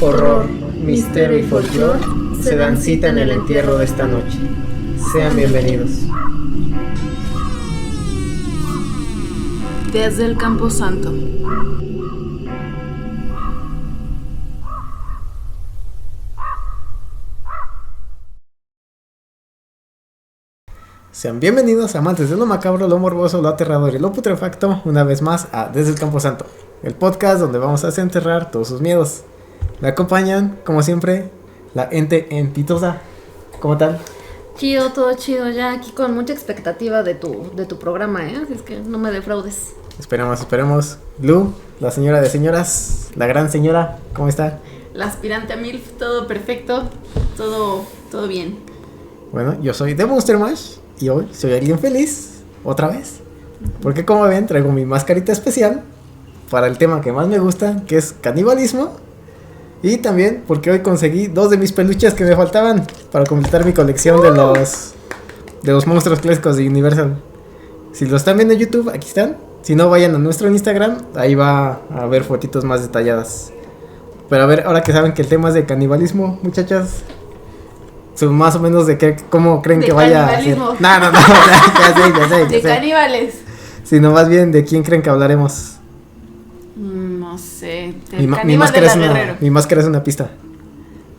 horror, misterio y folclore se dan cita en el entierro de esta noche. Sean bienvenidos. Desde el Camposanto. Sean bienvenidos, amantes de lo macabro, lo morboso, lo aterrador y lo putrefacto, una vez más a Desde el Camposanto, el podcast donde vamos a desenterrar todos sus miedos. Me acompañan, como siempre, la ente entitosa. ¿Cómo tal? Chido, todo chido, ya aquí con mucha expectativa de tu programa, así es que no me defraudes. Esperemos. Lu, la señora de señoras, la gran señora, ¿cómo está? La aspirante a MILF, todo perfecto, todo bien. Bueno, yo soy The Monster Mash y hoy soy alguien feliz, otra vez. Porque como ven, traigo mi mascarita especial para el tema que más me gusta, que es canibalismo. Y también porque hoy conseguí 2 de mis peluches que me faltaban para completar mi colección de los monstruos clásicos de Universal. Si lo están viendo en YouTube, aquí están. Si no, vayan a nuestro Instagram, ahí va a haber fotitos más detalladas. Pero a ver, ahora que saben que el tema es de canibalismo, muchachas, más o menos de cómo creen que vaya a ser. No, ya sé. De caníbales. Sino más bien de quién creen que hablaremos. No sé, Mi del caníbal de la Guerrero. Mi máscara es una pista.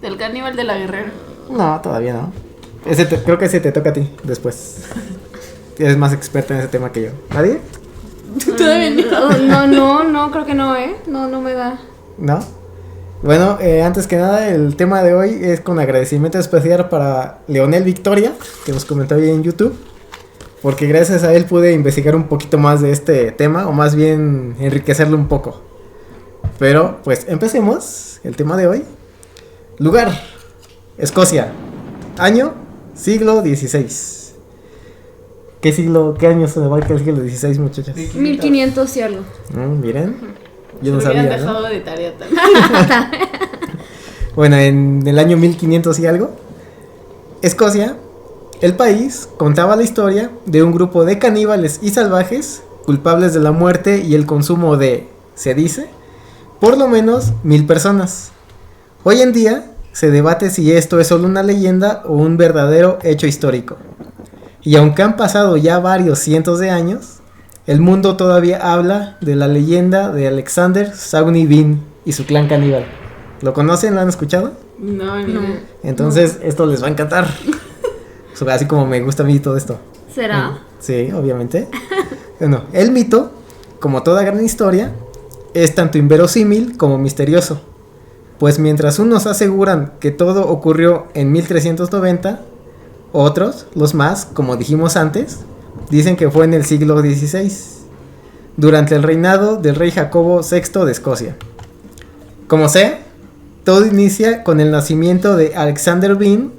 Del caníbal de la Guerrero. No, todavía no. Creo que ese te toca a ti después. Eres más experta en ese tema que yo. ¿Nadie? Todavía No, creo que no, no me da. ¿No? Bueno, antes que nada, el tema de hoy es con agradecimiento especial para Leonel Victoria, que nos comentó ahí en YouTube, porque gracias a él pude investigar un poquito más de este tema, o más bien enriquecerlo un poco. Pero, pues, empecemos el tema de hoy. Lugar, Escocia. Año, siglo XVI. ¿Qué año se abarca el siglo XVI, muchachas? 1500 y algo. Miren, yo no Se sabía, hubieran ¿no? dejado de tarea también. Bueno, en el año 1500 y algo, Escocia, el país, contaba la historia de un grupo de caníbales y salvajes culpables de la muerte y el consumo de, se dice, por lo menos 1000 personas. Hoy en día se debate si esto es solo una leyenda o un verdadero hecho histórico. Y aunque han pasado ya varios cientos de años, el mundo todavía habla de la leyenda de Alexander Sauny Bean y su clan caníbal. ¿Lo conocen? ¿Lo han escuchado? No. Entonces esto les va a encantar. Así como me gusta a mí todo esto. ¿Será? Sí, obviamente. Bueno, el mito, como toda gran historia, es tanto inverosímil como misterioso. Pues mientras unos aseguran que todo ocurrió en 1390, otros, los más, como dijimos antes, dicen que fue en el siglo XVI, durante el reinado del rey Jacobo VI de Escocia. Como sea, todo inicia con el nacimiento de Alexander Bean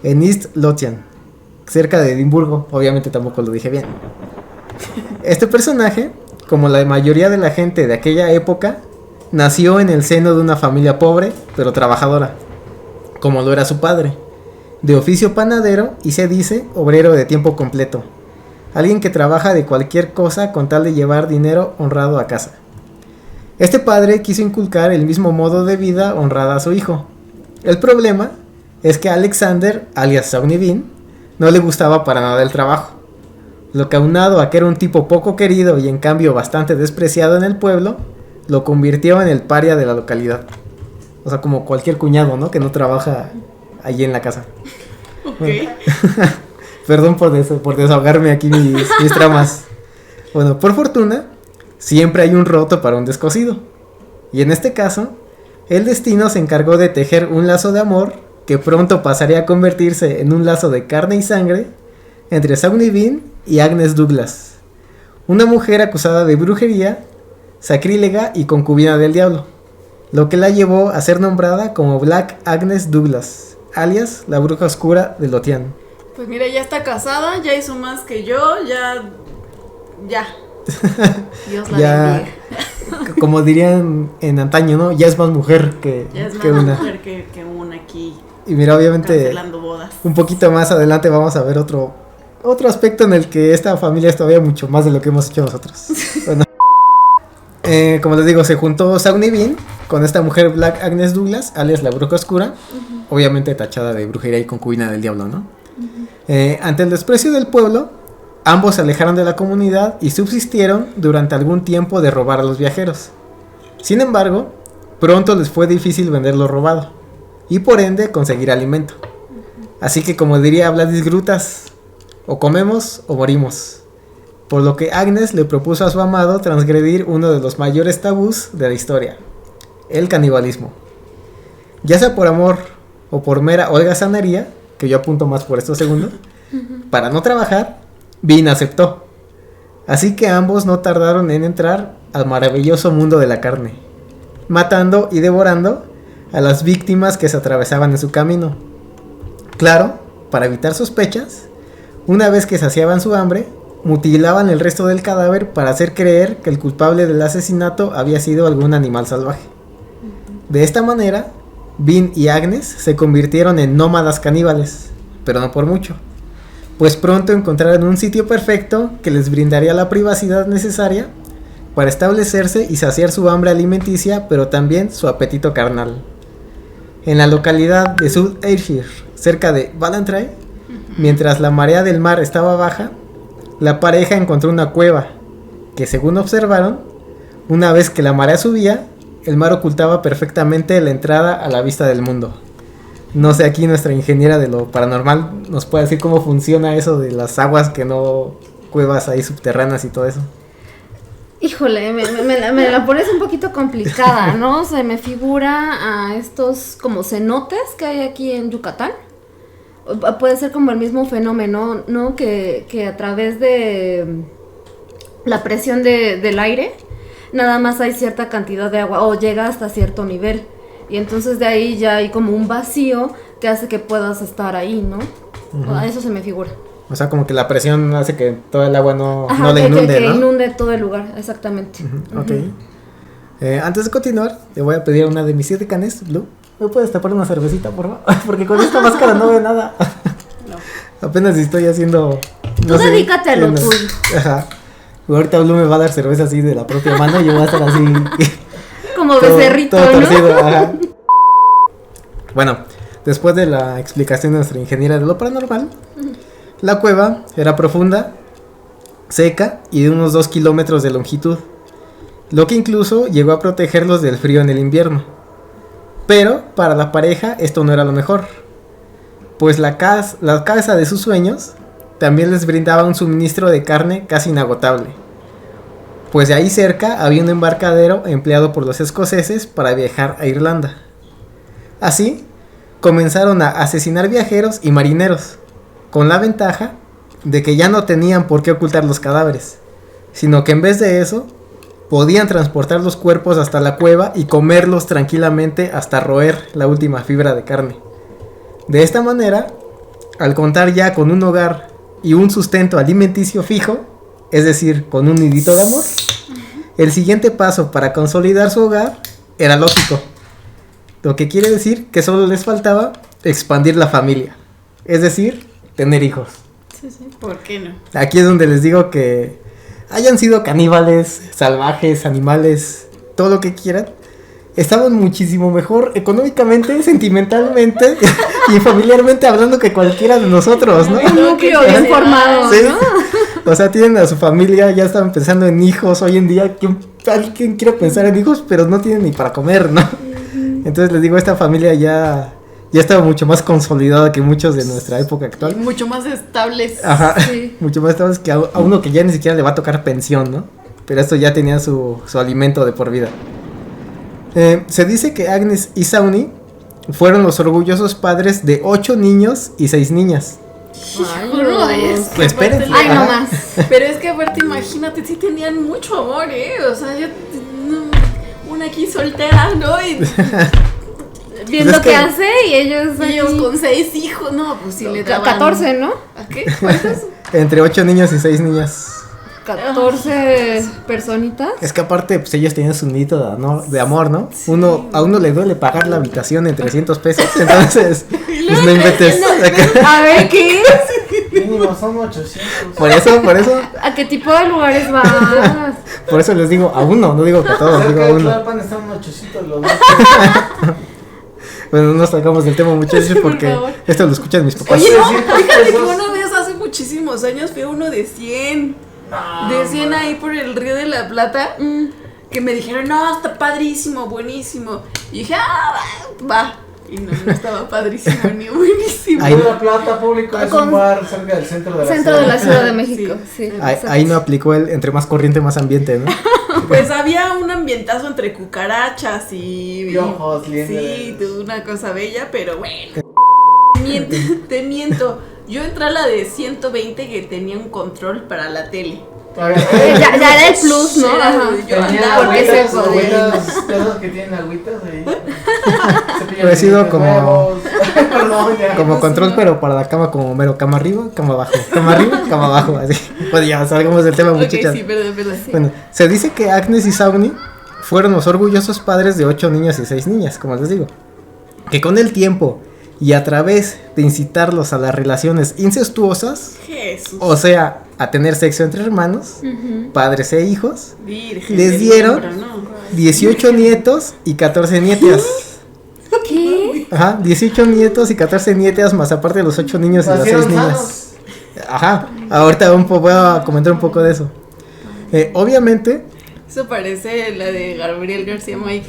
en East Lothian, cerca de Edimburgo. Obviamente tampoco lo dije bien. Este personaje, como la mayoría de la gente de aquella época, nació en el seno de una familia pobre, pero trabajadora, como lo era su padre, de oficio panadero y se dice obrero de tiempo completo, alguien que trabaja de cualquier cosa con tal de llevar dinero honrado a casa. Este padre quiso inculcar el mismo modo de vida honrada a su hijo. El problema es que a Alexander, alias Sauny Bean, no le gustaba para nada el trabajo, lo que aunado a que era un tipo poco querido y en cambio bastante despreciado en el pueblo, lo convirtió en el paria de la localidad. O sea, como cualquier cuñado, ¿no? Que no trabaja allí en la casa. Ok. Bueno. Perdón por desahogarme aquí mis tramas. Bueno, por fortuna, siempre hay un roto para un descosido. Y en este caso, el destino se encargó de tejer un lazo de amor que pronto pasaría a convertirse en un lazo de carne y sangre entre Sauny Bean y Agnes Douglas, una mujer acusada de brujería, sacrílega y concubina del diablo, lo que la llevó a ser nombrada como Black Agnes Douglas, alias la bruja oscura de Lothian. Pues mira, ya está casada, ya hizo más que yo, ya. Dios la Ya, bendiga. como dirían en antaño, ¿no? Ya es más mujer que una. Mujer que una aquí. Y mira, obviamente, Cancelando bodas. un poquito más adelante vamos a ver otro aspecto en el que esta familia es todavía mucho más de lo que hemos hecho nosotros. Bueno, Como les digo, se juntó Sawney Bean con esta mujer Black Agnes Douglas, alias la Bruja Oscura, obviamente tachada de brujería y concubina del diablo, ¿no? Ante el desprecio del pueblo, ambos se alejaron de la comunidad y subsistieron durante algún tiempo de robar a los viajeros. Sin embargo, pronto les fue difícil vender lo robado y por ende conseguir alimento. Así que, como diría Vladis Grutas, o comemos o morimos. Por lo que Agnes le propuso a su amado transgredir uno de los mayores tabús de la historia, el canibalismo. Ya sea por amor o por mera holgazanería, que yo apunto más por estos segundos, para no trabajar, Bean aceptó. Así que ambos no tardaron en entrar al maravilloso mundo de la carne, matando y devorando a las víctimas que se atravesaban en su camino. Claro, para evitar sospechas, una vez que saciaban su hambre, mutilaban el resto del cadáver para hacer creer que el culpable del asesinato había sido algún animal salvaje. De esta manera, Bean y Agnes se convirtieron en nómadas caníbales, pero no por mucho, pues pronto encontraron un sitio perfecto que les brindaría la privacidad necesaria para establecerse y saciar su hambre alimenticia, pero también su apetito carnal. En la localidad de South Ayrshire, cerca de Ballantrae, mientras la marea del mar estaba baja, la pareja encontró una cueva que, según observaron, una vez que la marea subía, el mar ocultaba perfectamente la entrada a la vista del mundo. No sé, aquí nuestra ingeniera de lo paranormal nos puede decir cómo funciona eso de las aguas, que no cuevas ahí subterráneas y todo eso. Híjole, me la pones un poquito complicada, ¿no? Se me figura a estos como cenotes que hay aquí en Yucatán. Puede ser como el mismo fenómeno, ¿no? Que a través de la presión del aire, nada más hay cierta cantidad de agua o llega hasta cierto nivel. Y entonces de ahí ya hay como un vacío que hace que puedas estar ahí, ¿no? A eso se me figura. O sea, como que la presión hace que todo el agua no la inunde, que ¿no? inunde todo el lugar, exactamente. Ok. Antes de continuar, te voy a pedir una de mis 7 canes, Blue. ¿Me puedes tapar una cervecita, por favor? Porque con esta máscara no veo nada. No. Apenas estoy haciendo... Tú dedícate a lo tuyo. Ajá. Ahorita Blue me va a dar cerveza así de la propia mano y yo voy a estar así... Como becerrito, todo ¿no? torcido, ajá. Bueno, después de la explicación de nuestra ingeniera de lo paranormal, la cueva era profunda, seca y de unos 2 kilómetros de longitud, lo que incluso llegó a protegerlos del frío en el invierno. Pero para la pareja esto no era lo mejor, pues la casa de sus sueños también les brindaba un suministro de carne casi inagotable, pues de ahí cerca había un embarcadero empleado por los escoceses para viajar a Irlanda. Así, comenzaron a asesinar viajeros y marineros, con la ventaja de que ya no tenían por qué ocultar los cadáveres, sino que en vez de eso, podían transportar los cuerpos hasta la cueva y comerlos tranquilamente hasta roer la última fibra de carne. De esta manera, al contar ya con un hogar y un sustento alimenticio fijo, es decir, con un nidito de amor, el siguiente paso para consolidar su hogar era lógico. Lo que quiere decir que solo les faltaba expandir la familia, es decir, tener hijos. Sí, sí. ¿Por qué no? Aquí es donde les digo que hayan sido caníbales, salvajes, animales, todo lo que quieran, estaban muchísimo mejor económicamente, sentimentalmente y familiarmente hablando que cualquiera de nosotros, ¿no? Un núcleo bien formado, Sí. ¿no? O sea, tienen a su familia, ya están pensando en hijos hoy en día. Alguien quiere pensar en hijos, pero no tienen ni para comer, ¿no? Entonces les digo, esta familia ya estaba mucho más consolidada que muchos de nuestra época actual. Y mucho más estables. Ajá, Sí. mucho más estables que a uno que ya ni siquiera le va a tocar pensión, ¿no? Pero esto ya tenía su alimento de por vida. Se dice que Agnes y Sawney fueron los orgullosos padres de 8 niños y 6 niñas. Ay, Juro, es que Pues espérense. aparte- Ay, no más. Pero es que aparte, imagínate, sí tenían mucho amor, O sea, yo... una aquí soltera, ¿no? Y Viendo Pues es qué que- hace y ellos... ellos ahí- con 6 hijos, no, pues sí le daban... 14, ¿no? ¿A qué? ¿Cuántos? Entre 8 niños y 6 niñas. 14 personitas. Es que aparte, pues ellos tenían su nidito de amor, ¿no? A uno le duele pagar la habitación en 300 pesos. Entonces, pues no inventes. A ver, ¿qué es? Mínimo son 800. Por eso, ¿A qué tipo de lugares vas? por eso les digo a uno, no digo que a todos, digo Cerca a de uno. Tlalpan están 800 los dos. Bueno, no nos sacamos del tema, muchachos, Por porque favor. esto lo escuchan mis papás. Oye, no, 600 fíjate que pesos. una vez hace muchísimos años fui a uno de 100. De 100 ahí por el Río de la Plata. Que me dijeron, no, está padrísimo, buenísimo. Y dije, va. Y no estaba padrísimo ni buenísimo. Ahí- La Plata Público es un bar cerca del centro de la Centro ciudad. de la Ciudad de México, sí. Ahí no aplicó el entre más corriente, más ambiente, ¿no? Pues había un ambientazo entre cucarachas y Piojos, sí, liendres. una cosa bella, pero bueno. Te miento. Yo entré a la de 120 que tenía un control para la tele. A ver, Ya era el plus, ¿no? Era- Ajá. yo tenía andaba porque se agüitas, podía. agüitas, de esos que tienen agüitas ahí. Cepillos Pero ha sido de como- huevos. Perdón, ya. Como no, control, no. pero para la cama como mero, cama arriba, cama abajo, cama arriba, cama abajo, así. Pues ya salgamos del tema, Ok, muchachas. sí, perdón. Bueno, se dice que Agnes y Sawney fueron los orgullosos padres de 8 niños y 6 niñas, como les digo. Que con el tiempo y a través de incitarlos a las relaciones incestuosas, Jesús. o sea, a tener sexo entre hermanos, padres e hijos, Virgen les del dieron libro, ¿no? 18 nietos y 14 nietas. ¿Qué? Ajá, 18 nietos y 14 nietas, más aparte de los 8 niños y las 6 Nacieron niñas. sanos. Ajá, ahorita voy a comentar un poco de eso. Obviamente, Eso parece la de Gabriel García Mike.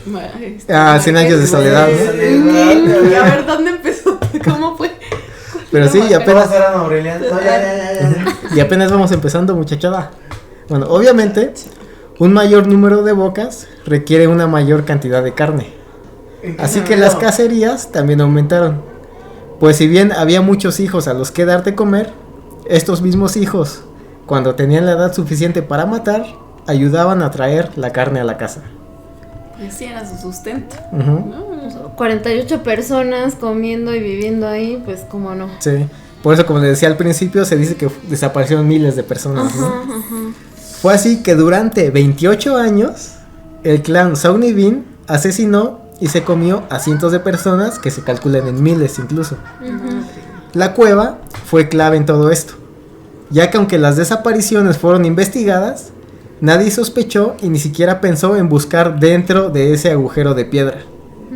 100 años de soledad, ¿no? ¿Qué? A ver, ¿dónde empezó? ¿Cómo fue? Pero sí, y apenas, Todas eran Aureliano. No, ya. y apenas vamos empezando, muchachada. Bueno, obviamente, un mayor número de bocas requiere una mayor cantidad de carne. Así que las cacerías también aumentaron. Pues si bien había muchos hijos a los que dar de comer, estos mismos hijos, cuando tenían la edad suficiente para matar, ayudaban a traer la carne a la casa. Pues sí, era su sustento. Ujú, ¿No? 48 personas comiendo y viviendo ahí, pues cómo no. sí. Por eso, como les decía al principio, se dice que desaparecieron miles de personas, ¿no? Ajá. Fue así que durante 28 años, el clan Sawney Bean asesinó y se comió a cientos de personas que se calculan en miles incluso. La cueva fue clave en todo esto, ya que aunque las desapariciones fueron investigadas, nadie sospechó y ni siquiera pensó en buscar dentro de ese agujero de piedra,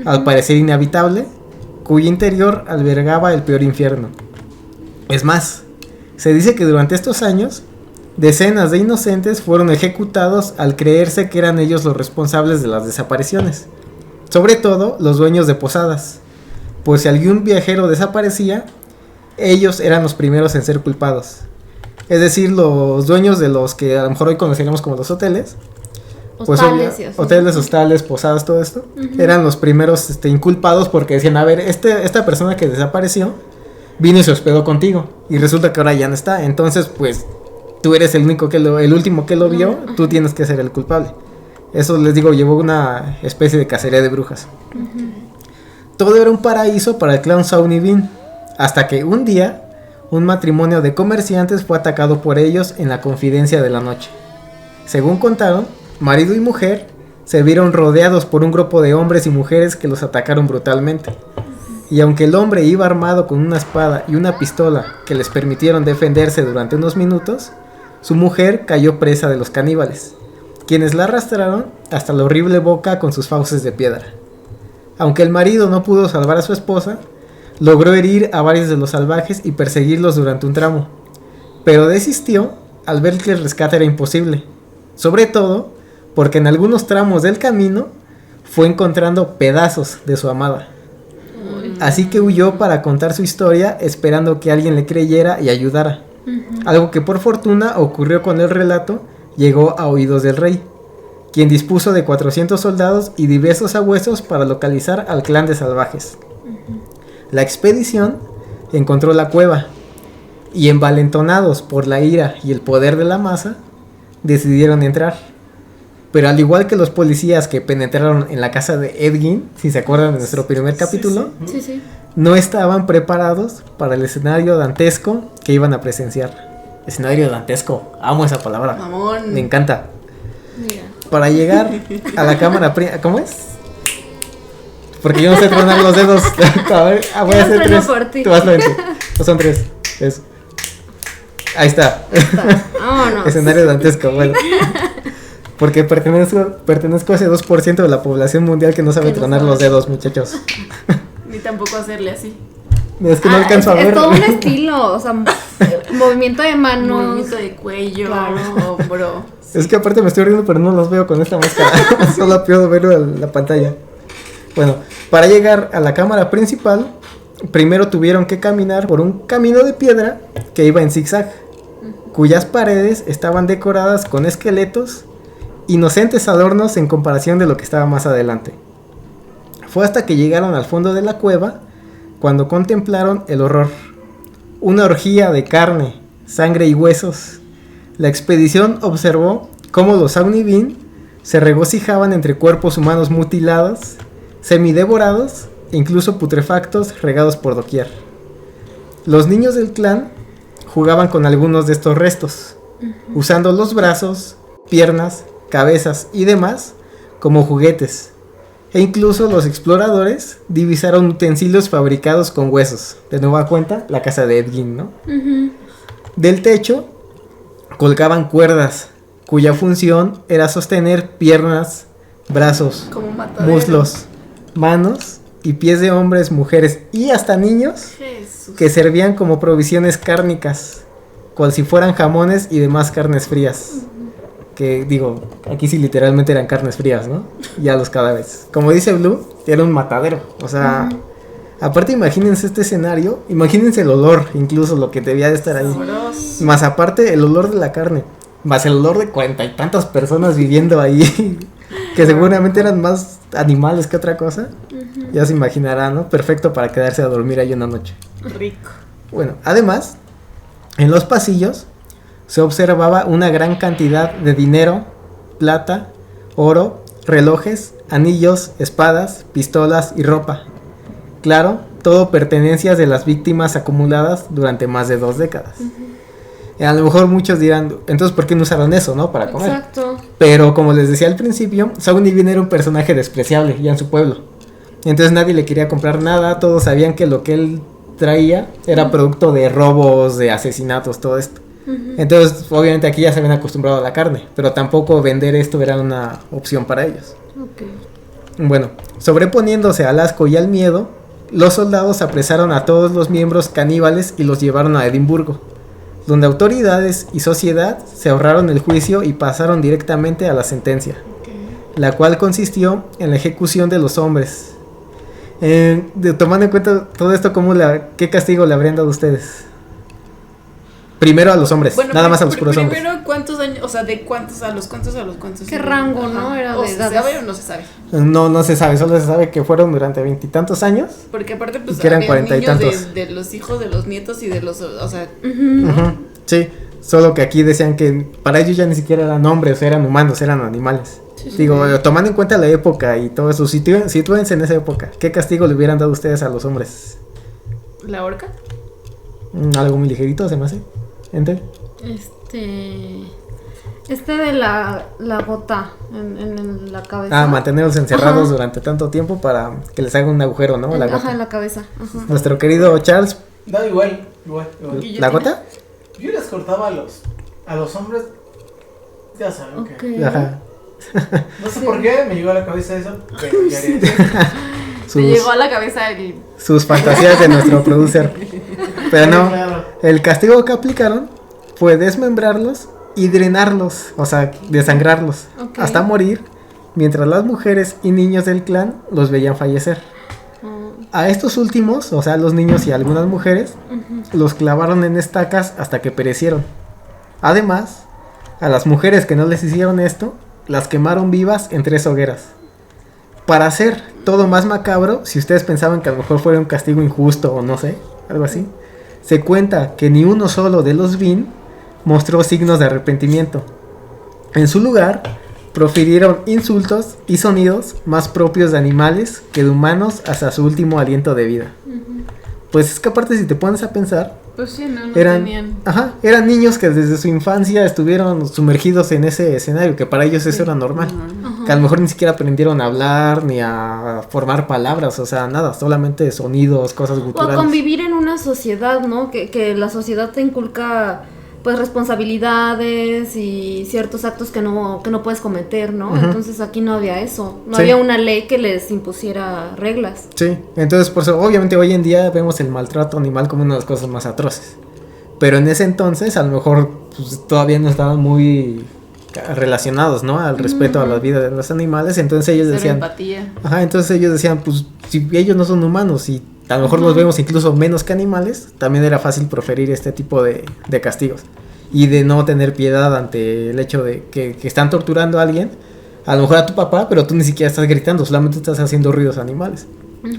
al parecer inhabitable, cuyo interior albergaba el peor infierno. Es más, se dice que durante estos años, decenas de inocentes fueron ejecutados al creerse que eran ellos los responsables de las desapariciones, sobre todo los dueños de posadas, pues si algún viajero desaparecía, ellos eran los primeros en ser culpados. Es decir, los dueños de los que a lo mejor hoy conoceríamos como los hoteles, pues, Hostales y así. hoteles, hostales, posadas, todo esto, eran los primeros inculpados porque decían, a ver, esta persona que desapareció vino y se hospedó contigo y resulta que ahora ya no está, entonces pues tú eres el único el último que lo vio, tú tienes que ser el culpable. Eso les digo, llevó una especie de cacería de brujas. Todo era un paraíso para el clan Sawney Bean, hasta que un día un matrimonio de comerciantes fue atacado por ellos en la confidencia de la noche. Según contaron, marido y mujer se vieron rodeados por un grupo de hombres y mujeres que los atacaron brutalmente. Y aunque el hombre iba armado con una espada y una pistola que les permitieron defenderse durante unos minutos, su mujer cayó presa de los caníbales, quienes la arrastraron hasta la horrible boca con sus fauces de piedra. Aunque el marido no pudo salvar a su esposa, logró herir a varios de los salvajes y perseguirlos durante un tramo, pero desistió al ver que el rescate era imposible, sobre todo porque en algunos tramos del camino fue encontrando pedazos de su amada. Así que huyó para contar su historia esperando que alguien le creyera y ayudara. Algo que por fortuna ocurrió cuando el relato llegó a oídos del rey, quien dispuso de 400 soldados y diversos sabuesos para localizar al clan de salvajes. La expedición encontró la cueva y envalentonados por la ira y el poder de la masa, decidieron entrar. Pero al igual que los policías que penetraron en la casa de Ed Gein, si se acuerdan de nuestro primer capítulo, Sí. no estaban preparados para el escenario dantesco que iban a presenciar. Escenario dantesco, amo esa palabra, Mamón. me encanta. Mira. Para llegar a la cámara, ¿cómo es? Porque yo no sé tronar los dedos. A ver, voy a Yo hacer trueno 3. por ti. Tú hazlo en ti. No son 3. Eso. Ahí está. Vámonos. Escenario dantesco, bueno. Porque pertenezco a ese 2% de la población mundial que no sabe Que no tronar sabe. los dedos, muchachos. Ni tampoco hacerle así. Es que no alcanzo a es ver. todo un estilo, o sea, movimiento de manos. Movimiento de cuello, Claro. hombro. Es que aparte me estoy riendo, pero no los veo con esta máscara. Solo puedo verlo en la pantalla. Bueno, para llegar a la cámara principal, primero tuvieron que caminar por un camino de piedra que iba en zigzag, cuyas paredes estaban decoradas con esqueletos, inocentes adornos en comparación de lo que estaba más adelante. Fue hasta que llegaron al fondo de la cueva cuando contemplaron el horror. Una orgía de carne, sangre y huesos. La expedición observó cómo los Aunibin se regocijaban entre cuerpos humanos mutilados, semidevorados e incluso putrefactos regados por doquier. Los niños del clan jugaban con algunos de estos restos, usando los brazos, piernas, cabezas y demás como juguetes. E incluso los exploradores divisaron utensilios fabricados con huesos. De nueva cuenta, la casa de Edgin, ¿no? Del techo colgaban cuerdas, cuya función era sostener piernas, brazos, Como matadero. muslos, manos y pies de hombres, mujeres y hasta niños Jesús. que servían como provisiones cárnicas, cual si fueran jamones y demás carnes frías. Que digo, aquí sí literalmente eran carnes frías, ¿no? Ya los cadáveres. Como dice Blue, era un matadero. O sea, aparte imagínense este escenario, imagínense el olor, incluso lo que debía de estar ahí. Sabroso. Más aparte el olor de la carne, más el olor de 40 y tantas personas viviendo ahí, que seguramente eran más animales que otra cosa. Ya se imaginarán, ¿no? Perfecto para quedarse a dormir ahí una noche. Rico. Bueno, además, en los pasillos se observaba una gran cantidad de dinero, plata, oro, relojes, anillos, espadas, pistolas y ropa. Claro, todo pertenencias de las víctimas acumuladas durante más de 2 décadas. A lo mejor muchos dirán, entonces ¿por qué no usaron eso, no? Para comer. Exacto. Pero como les decía al principio, Saunibin era un personaje despreciable ya en su pueblo. Entonces nadie le quería comprar nada, todos sabían que lo que él traía era producto de robos, de asesinatos, todo esto. Entonces obviamente aquí ya se habían acostumbrado a la carne, pero tampoco vender esto era una opción para ellos. Ok. Bueno, sobreponiéndose al asco y al miedo, los soldados apresaron a todos los miembros caníbales y los llevaron a Edimburgo, donde autoridades y sociedad se ahorraron el juicio y pasaron directamente a la sentencia, la cual consistió en la ejecución de los hombres. Tomando en cuenta todo esto, ¿qué castigo le habrían dado ustedes? Primero a los hombres, Bueno, nada más a los puros hombres. Primero, ¿cuántos años? O sea, ¿de cuántos a los cuántos a los cuántos? ¿Qué rango, no? Era ¿O de se edades. sabe o no se sabe? No se sabe, solo se sabe que fueron durante 20 y tantos años. Porque aparte, pues, Que eran había 40 y niños tantos. de los hijos, de los nietos y de los, o sea, Ujú, sí, solo que aquí decían que para ellos ya ni siquiera eran hombres, eran humanos, eran animales. Digo, tomando en cuenta la época y todo eso, sitúense en esa época, ¿qué castigo le hubieran dado ustedes a los hombres? la horca. Algo muy ligerito, se me hace. ¿Ente? Este de la gota en la cabeza. Mantenerlos encerrados Ajá. durante tanto tiempo para que les haga un agujero, ¿no? La Ajá, gota. en la cabeza. Ajá. Nuestro querido Charles, No, igual. ¿la gota? Yo les cortaba a los hombres. Ya saben Ok. que. Ajá. No sé por qué me llegó a la cabeza eso, pero ya haría eso. Me Sus, llegó a la cabeza el... sus fantasías de nuestro producer. Pero no, Claro. el castigo que aplicaron fue desmembrarlos y drenarlos, o sea, desangrarlos, Ok. hasta morir, mientras las mujeres y niños del clan los veían fallecer. A estos últimos, o sea, los niños y algunas mujeres, los clavaron en estacas hasta que perecieron. Además, a las mujeres que no les hicieron esto, las quemaron vivas en 3 hogueras. Para hacer todo más macabro, si ustedes pensaban que a lo mejor fuera un castigo injusto o no sé, algo así, se cuenta que ni uno solo de los Bin mostró signos de arrepentimiento. En su lugar, profirieron insultos y sonidos más propios de animales que de humanos hasta su último aliento de vida. Pues es que aparte, si te pones a pensar, Pues sí, no eran, tenían... eran niños que desde su infancia estuvieron sumergidos en ese escenario, que para ellos eso era normal. Ajá. Que a lo mejor ni siquiera aprendieron a hablar ni a formar palabras, o sea, nada, solamente sonidos, cosas O a guturales. convivir en una sociedad, ¿no? Que la sociedad te inculca pues responsabilidades y ciertos actos que no puedes cometer, ¿no? Ujú. Entonces aquí no había eso, no Sí. había una ley que les impusiera reglas. Sí, entonces por eso, obviamente hoy en día vemos el maltrato animal como una de las cosas más atroces. Pero en ese entonces a lo mejor pues, todavía no estaban muy relacionados, ¿no? Al respeto a la vida de los animales, entonces ellos Cero decían... empatía. Ajá, entonces ellos decían, pues si ellos no son humanos y a lo mejor los vemos incluso menos que animales, también era fácil proferir este tipo de castigos. Y de no tener piedad ante el hecho de que están torturando a alguien, a lo mejor a tu papá, pero tú ni siquiera estás gritando, solamente estás haciendo ruidos animales.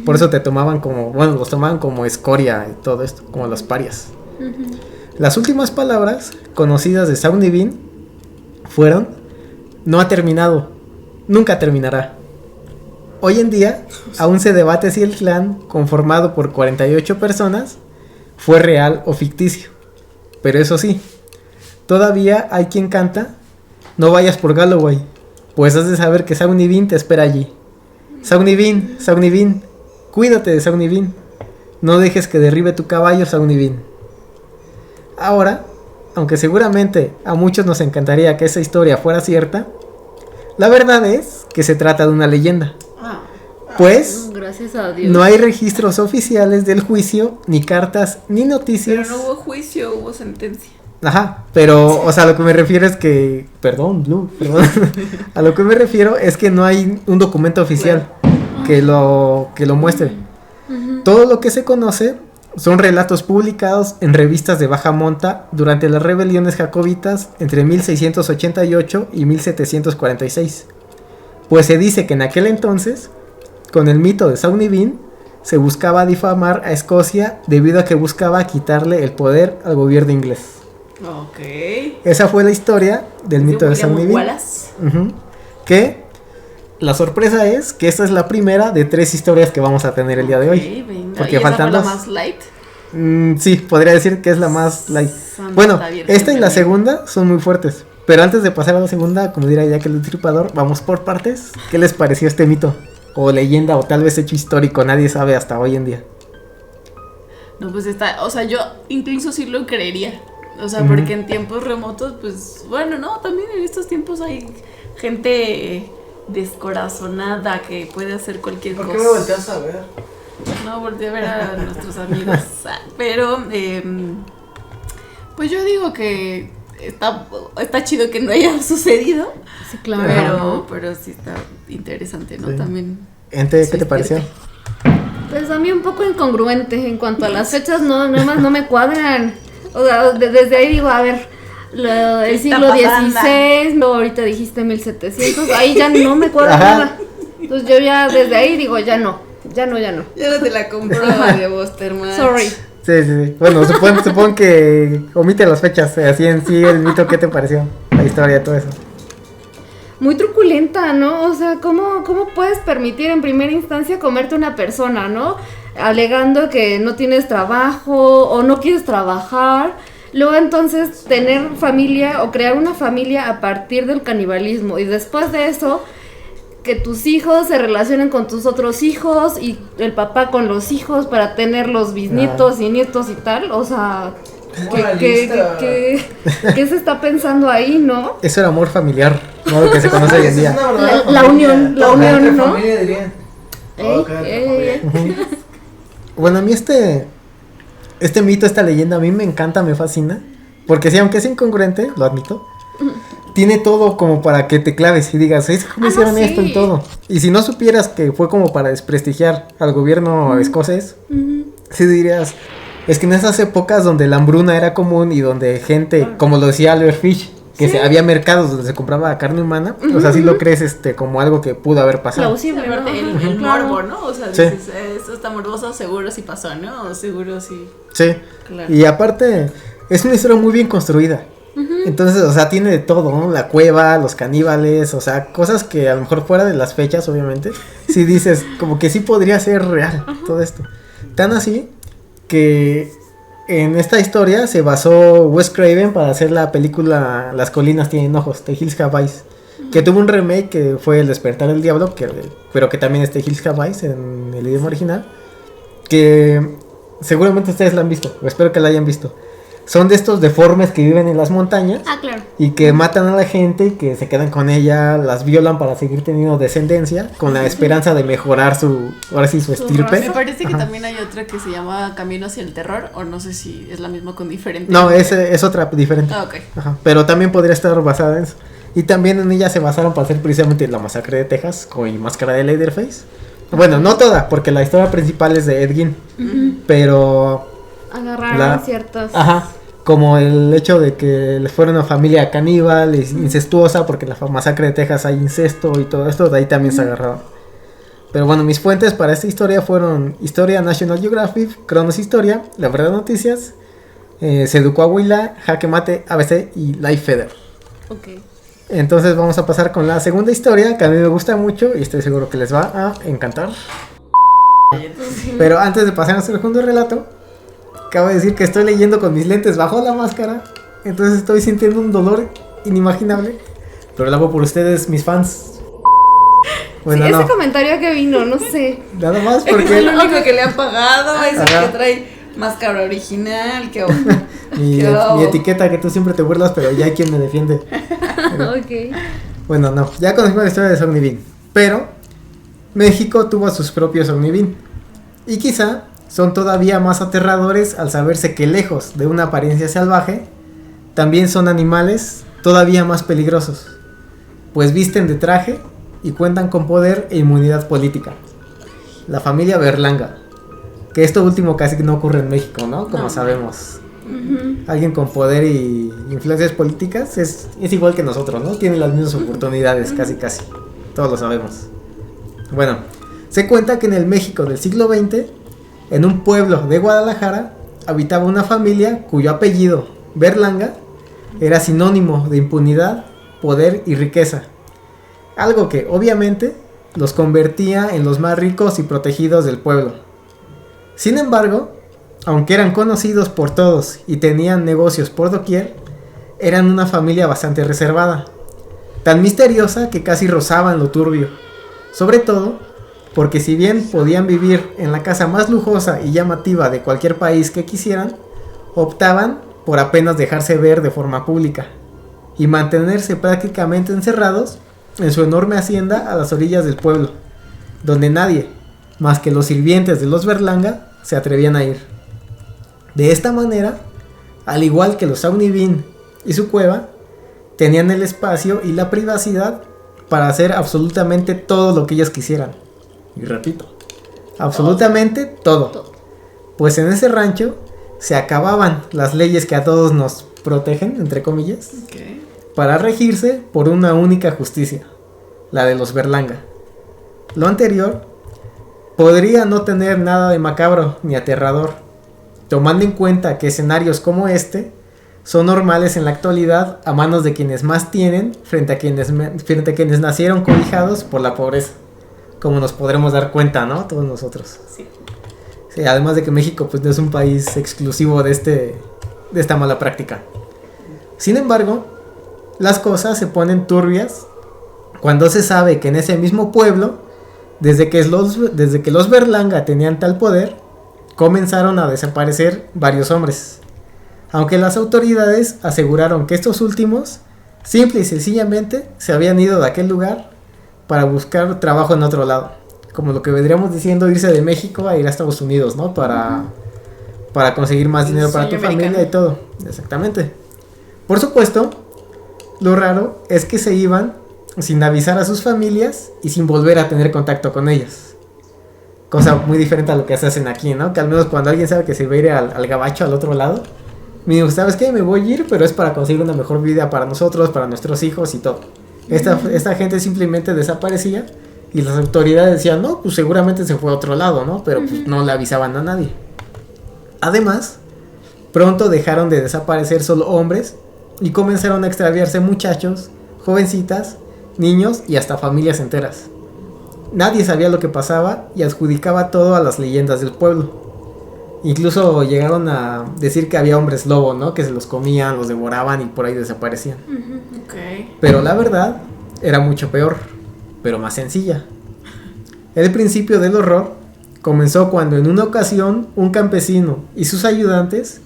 Por eso te tomaban como, bueno, los tomaban como escoria y todo esto, como los parias. Las últimas palabras conocidas de Saúl Ñivín fueron: no ha terminado, nunca terminará. Hoy en día aún se debate si el clan, conformado por 48 personas, fue real o ficticio. Pero eso sí, todavía hay quien canta: no vayas por Galloway, pues has de saber que Saúl Ñivín te espera allí. Saúl Ñivín, cuídate de Saúl Ñivín. No dejes que derribe tu caballo, Saúl Ñivín. Ahora, aunque seguramente a muchos nos encantaría que esa historia fuera cierta, la verdad es que se trata de una leyenda. Pues Gracias a Dios. no hay registros oficiales del juicio, ni cartas, ni noticias. Pero no hubo juicio, hubo sentencia. Ajá, pero, o sea, a lo que me refiero es que... Perdón, Blue, perdón. A lo que me refiero es que no hay un documento oficial que lo muestre. Todo lo que se conoce son relatos publicados en revistas de baja monta durante las rebeliones jacobitas entre 1688 y 1746. Pues se dice que en aquel entonces, con el mito de Saúl Ñivín, se buscaba difamar a Escocia debido a que buscaba quitarle el poder al gobierno inglés. Ok. Esa fue la historia del mito de Saúl Ñivín. Que la sorpresa es que esta es la primera de 3 historias que vamos a tener el día de hoy. Venga. Porque ¿Y esa faltan fue la 2. más light? Sí, podría decir que es la más light. Santa Bueno, Virgen esta y la María. segunda son muy fuertes. Pero antes de pasar a la segunda, como diría Jack el Destripador, vamos por partes. ¿Qué les pareció este mito? O leyenda, o tal vez hecho histórico, nadie sabe hasta hoy en día. No, pues está, o sea, yo incluso sí lo creería. O sea, Ujú. porque en tiempos remotos, pues, bueno, no, también en estos tiempos hay gente descorazonada que puede hacer cualquier ¿Por cosa. qué me volteas a ver? No, volteé a ver a nuestros amigos. Pero, pues yo digo que está chido que no haya sucedido. Sí, claro. Pero sí está interesante, ¿no? Sí. También. Ente, Sí, ¿qué te pareció? Pues a mí un poco incongruente en cuanto a las fechas, no, nada más no me cuadran. O sea, desde ahí digo, a ver, el ¿Qué está siglo pasando? XVI, no, ahorita dijiste 1700, ahí ya no me cuadra Ajá. nada. Entonces yo ya desde ahí digo, ya no. Ya no te la compro de Busterman. Sorry. Sí. Bueno, supongo que omite las fechas. Así en sí, el mito, ¿qué te pareció? La historia, todo eso. Muy truculenta, ¿no? O sea, ¿cómo puedes permitir en primera instancia comerte una persona, ¿no? Alegando que no tienes trabajo o no quieres trabajar. Luego entonces tener familia o crear una familia a partir del canibalismo. Y después de eso, que tus hijos se relacionen con tus otros hijos y el papá con los hijos para tener los bisnietos y nietos y tal. O sea, Moralista. ¿qué se está pensando ahí, no? Eso era amor familiar, no lo que se conoce hoy en día. La unión, ¿no? Familia dirían. Ey, Todo ey, entre familia. Bueno, a mí este mito, esta leyenda, a mí me encanta, me fascina. Porque sí, aunque es incongruente, lo admito, tiene todo como para que te claves y digas, es cómo hicieron sí. esto y todo. Y si no supieras que fue como para desprestigiar al gobierno escocés, sí dirías, es que en esas épocas donde la hambruna era común y donde gente, como lo decía Albert Fish, que había mercados donde se compraba carne humana, o sea, sí lo crees como algo que pudo haber pasado. plausible, ¿no? Aparte, el Ajá, claro. morbo, ¿no? O sea, Sí. dices, esto está morboso, seguro sí pasó, ¿no? O seguro sí. Sí. Claro. Y aparte, es una historia muy bien construida. Entonces, o sea, tiene de todo, ¿no? La cueva, los caníbales, o sea, cosas que a lo mejor fuera de las fechas, obviamente, si dices, como que sí podría ser real todo esto. Tan así que en esta historia se basó Wes Craven para hacer la película Las colinas tienen ojos, The Hills Have Eyes, que tuvo un remake que fue El despertar del diablo, pero que también es The Hills Have Eyes en el idioma original, que seguramente ustedes la han visto, o espero que la hayan visto. son de estos deformes que viven en las montañas Ah, claro. y que matan a la gente y que se quedan con ella, las violan para seguir teniendo descendencia con la esperanza de mejorar ahora sí su Su estirpe. Me parece que Ajá. también hay otra que se llama Camino hacia el Terror, o no sé si es la misma con diferente. No, es otra diferente. Ah, ok. Ajá, pero también podría estar basada en eso. Y también en ella se basaron para hacer precisamente la masacre de Texas con Máscara de Leatherface. Bueno, no toda, porque la historia principal es de Ed Gein, pero Agarraron ciertas. ajá, como el hecho de que les fuera una familia caníbal, incestuosa, porque en la masacre de Texas hay incesto y todo esto, de ahí también se agarraron. Pero bueno, mis fuentes para esta historia fueron Historia National Geographic, Cronos Historia, La Verdad Noticias, Sedu Coahuila, Jaque Mate, ABC y Life Feather. Ok. Entonces vamos a pasar con la segunda historia, que a mí me gusta mucho y estoy seguro que les va a encantar. Pero antes de pasar al segundo relato, acabo de decir que estoy leyendo con mis lentes bajo la máscara, entonces estoy sintiendo un dolor inimaginable, pero lo hago por ustedes, mis fans. Bueno, Sí, ese no, comentario que vino, no sé. nada más Es porque el único que le han pagado, es el Ajá. que trae máscara original, que mi etiqueta que tú siempre te burlas, pero ya hay quien me defiende. Ok. Bueno, no, ya conocimos la historia de Sogni, pero México tuvo a sus propios Sogni, y quizá son todavía más aterradores al saberse que lejos de una apariencia salvaje, también son animales todavía más peligrosos, pues visten de traje y cuentan con poder e inmunidad política. La familia Berlanga, que esto último casi no ocurre en México, ¿no? Como No. sabemos. Ujú. Alguien con poder y influencias políticas es igual que nosotros, ¿no? Tiene las mismas oportunidades, casi. Todos lo sabemos. Bueno, se cuenta que en el México del siglo XX, en un pueblo de Guadalajara, habitaba una familia cuyo apellido, Berlanga, era sinónimo de impunidad, poder y riqueza. Algo que, obviamente, los convertía en los más ricos y protegidos del pueblo. Sin embargo, aunque eran conocidos por todos y tenían negocios por doquier, eran una familia bastante reservada, tan misteriosa que casi rozaban lo turbio, sobre todo porque si bien podían vivir en la casa más lujosa y llamativa de cualquier país que quisieran, optaban por apenas dejarse ver de forma pública y mantenerse prácticamente encerrados en su enorme hacienda a las orillas del pueblo, donde nadie, más que los sirvientes de los Berlanga, se atrevían a ir. De esta manera, al igual que los Saunibin y su cueva, tenían el espacio y la privacidad para hacer absolutamente todo lo que ellos quisieran. Y repito, absolutamente todo. Pues en ese rancho se acababan las leyes que a todos nos protegen, entre comillas, para regirse por una única justicia, la de los Berlanga. Lo anterior podría no tener nada de macabro ni aterrador, tomando en cuenta que escenarios como este son normales en la actualidad a manos de quienes más tienen frente a quienes nacieron cobijados por la pobreza, como nos podremos dar cuenta, ¿no? Todos nosotros. Sí, además de que México pues no es un país exclusivo de esta mala práctica. Sin embargo, las cosas se ponen turbias cuando se sabe que en ese mismo pueblo, desde que los Berlanga tenían tal poder, comenzaron a desaparecer varios hombres, aunque las autoridades aseguraron que estos últimos simple y sencillamente se habían ido de aquel lugar para buscar trabajo en otro lado, como lo que vendríamos diciendo irse de México a ir a Estados Unidos, ¿no? Para conseguir más dinero para tu Sueño familia americano. y todo, exactamente. Por supuesto, lo raro es que se iban sin avisar a sus familias y sin volver a tener contacto con ellas. Cosa muy diferente a lo que se hacen aquí, ¿no? Que al menos cuando alguien sabe que se va a ir al gabacho, al otro lado, me digo, ¿sabes qué? Me voy a ir, pero es para conseguir una mejor vida para nosotros, para nuestros hijos y todo. Esta gente simplemente desaparecía y las autoridades decían, no, pues seguramente se fue a otro lado, ¿no? Pero pues no le avisaban a nadie. Además, pronto dejaron de desaparecer solo hombres y comenzaron a extraviarse muchachos, jovencitas, niños y hasta familias enteras. Nadie sabía lo que pasaba y adjudicaba todo a las leyendas del pueblo. Incluso llegaron a decir que había hombres lobo, ¿no? Que se los comían, los devoraban y por ahí desaparecían. Pero la verdad era mucho peor, pero más sencilla. El principio del horror comenzó cuando en una ocasión un campesino y sus ayudantes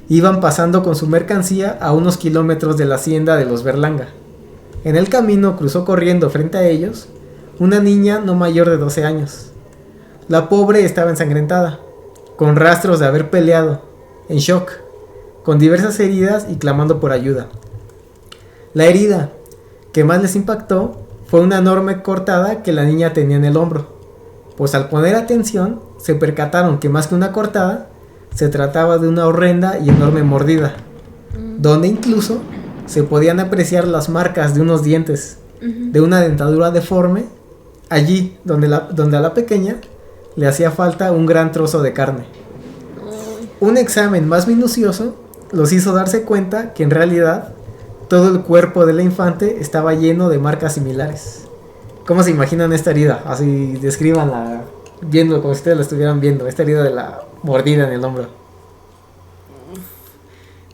Iban pasando con su mercancía a unos kilómetros de la hacienda de los Berlanga. En el camino cruzó corriendo frente a ellos una niña no mayor de 12 años. La pobre estaba ensangrentada, con rastros de haber peleado, en shock, con diversas heridas y clamando por ayuda. La herida que más les impactó fue una enorme cortada que la niña tenía en el hombro, pues al poner atención se percataron que más que una cortada, se trataba de una horrenda y enorme mordida, donde incluso se podían apreciar las marcas de unos dientes, de una dentadura deforme, allí donde a la pequeña le hacía falta un gran trozo de carne. Un examen más minucioso los hizo darse cuenta que en realidad todo el cuerpo de la infante estaba lleno de marcas similares. ¿Cómo se imaginan esta herida? Así descríbanla, viendo como si ustedes la estuvieran viendo, esta herida de la mordida en el hombro.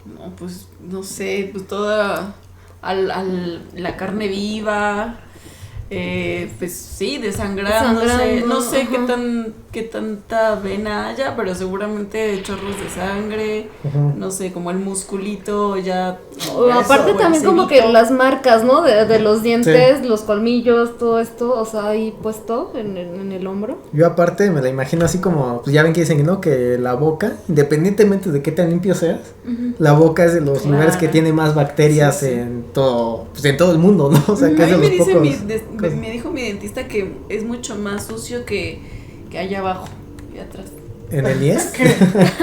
No, pues no sé, pues toda la carne viva, pues sí, desangrándose. No sé ajá. qué tanta vena haya, pero seguramente chorros de sangre, no sé, como el musculito ya. Aparte o el también como que cenito. las marcas, ¿no? De los dientes, los colmillos, todo esto, o sea, ahí puesto en el hombro. Yo aparte me la imagino así como, pues ya ven que dicen, ¿no? Que la boca, independientemente de qué tan limpio seas, la boca es de los Claro. lugares que tiene más bacterias Sí, sí. en todo, pues en todo el mundo, ¿no? O sea, que A es de mí los pocos. me dijo mi dentista que es mucho más sucio que allá abajo y atrás. ¿En el IES?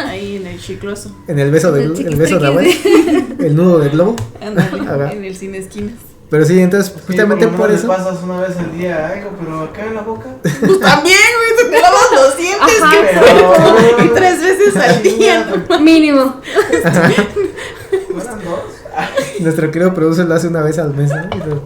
Ahí en el chicloso. ¿En el beso de El el beso de abuela? chiquistriquis. ¿El nudo del globo? Ándale, Ajá. en el sin esquinas. Pero sí, entonces justamente Sí, por le eso. pasas una vez al día algo, pero acá en la boca. Pues también, güey, te lavas los dientes, Ajá, que pero- 3 veces al día. Mínimo. ¿Fueran dos? Nuestro querido producer lo hace una vez al mes, ¿no?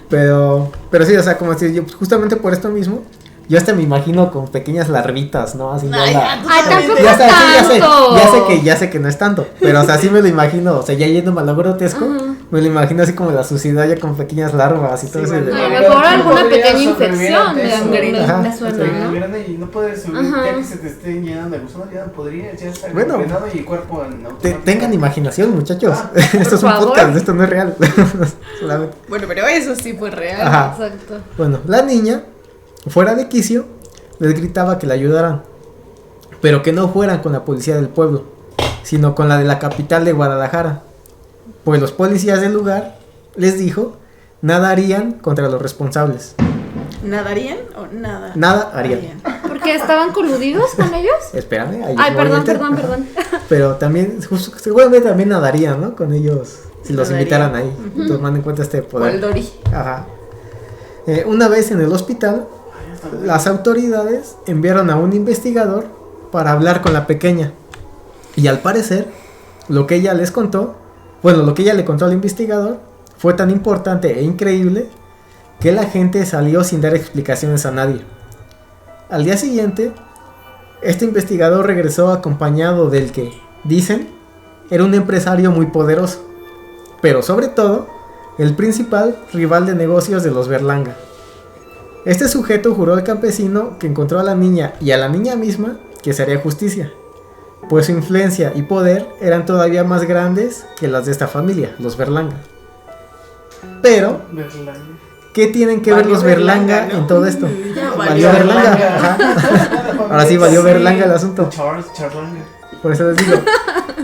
Pero sí, o sea, como si yo, pues, justamente por esto mismo, yo hasta me imagino con pequeñas larvitas, ¿no? Así Ay, ya tú Ay, también tampoco te- ya sé, sí, tanto. ya sé que no es tanto, pero o sea, sí me lo imagino, o sea, ya yendo a lo grotesco, Ajá. me lo imagino así como la suciedad ya con pequeñas larvas y todo Sí, eso. bueno. A lo Pero mejor tú alguna podrías pequeña sobrevivir infección ante eso. Ajá, me suena, Te ¿no? grande y no puedes subir, Ajá. ya que se te estén llenando de gusanos, ya no podrías, ya está Bueno. envenenado y el cuerpo en automático. Tengan imaginación, muchachos. Ah, Esto es por un favor. podcast, esto no es real. Solamente. Bueno, pero eso sí fue real. Ajá. Exacto. Bueno, la niña, fuera de quicio, les gritaba que la ayudaran, pero que no fueran con la policía del pueblo, sino con la de la capital de Guadalajara, pues los policías del lugar, les dijo, nada harían contra los responsables. ¿Nadarían o nada? Nada harían. ¿Porque estaban coludidos con ellos? Espérame, ahí Ay, voy a perdón, meter. perdón, Ajá. perdón. Pero también, seguramente también nadarían, ¿no? Con ellos, si los Nadarían. invitaran ahí. Tomando en cuenta este O el poder. Dori. Ajá. Una vez en el hospital, las autoridades enviaron a un investigador para hablar con la pequeña. Y al parecer, lo que ella les contó, bueno, lo que ella le contó al investigador fue tan importante e increíble que la gente salió sin dar explicaciones a nadie. Al día siguiente, este investigador regresó acompañado del que, dicen, era un empresario muy poderoso, pero sobre todo, el principal rival de negocios de los Berlanga. Este sujeto juró al campesino que encontró a la niña y a la niña misma que se haría justicia, pues su influencia y poder eran todavía más grandes que las de esta familia, los Berlanga. Pero, Berlanga. ¿qué tienen que ver Valió los Berlanga Berlanga, ¿no? en todo esto? Ya Valió Berlanga. Ajá. Ahora sí valió Berlanga el asunto. Charlanga. Por eso les digo,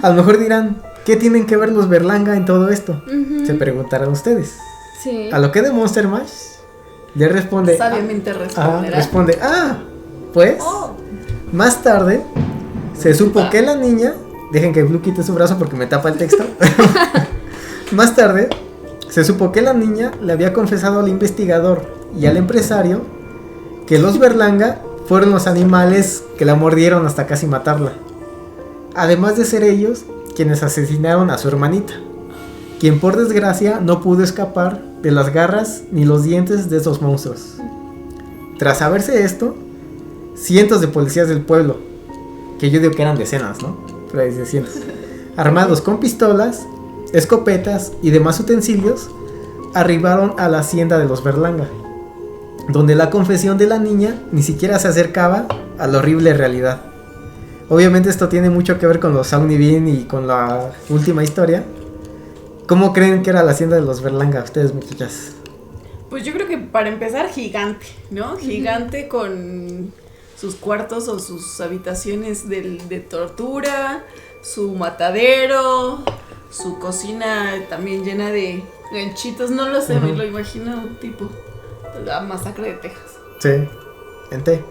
a lo mejor dirán, ¿qué tienen que ver los Berlanga en todo esto? Se preguntarán ustedes. Sí. A lo que de Monster Mash le responde, Sabiamente responderá. responde, pues, más tarde se supo que la niña, dejen que Blue quite su brazo porque me tapa el texto. Más tarde se supo que la niña le había confesado al investigador y al empresario que los Berlanga fueron los animales que la mordieron hasta casi matarla. Además de ser ellos quienes asesinaron a su hermanita, quien por desgracia no pudo escapar de las garras ni los dientes de esos monstruos. Tras saberse esto, cientos de policías del pueblo, que yo digo que eran decenas, ¿no? Pero dice cientos, armados con pistolas, escopetas y demás utensilios, arribaron a la hacienda de los Berlanga, donde la confesión de la niña ni siquiera se acercaba a la horrible realidad, Obviamente esto tiene mucho que ver con los Omnibin y con la última historia. ¿Cómo creen que era la hacienda de los Berlanga, ustedes, muchachas? Pues yo creo que para empezar, gigante, ¿no? Gigante con sus cuartos o sus habitaciones de tortura, su matadero, su cocina también llena de ganchitos, no lo sé, me lo imagino tipo la masacre de Texas. Sí, gente.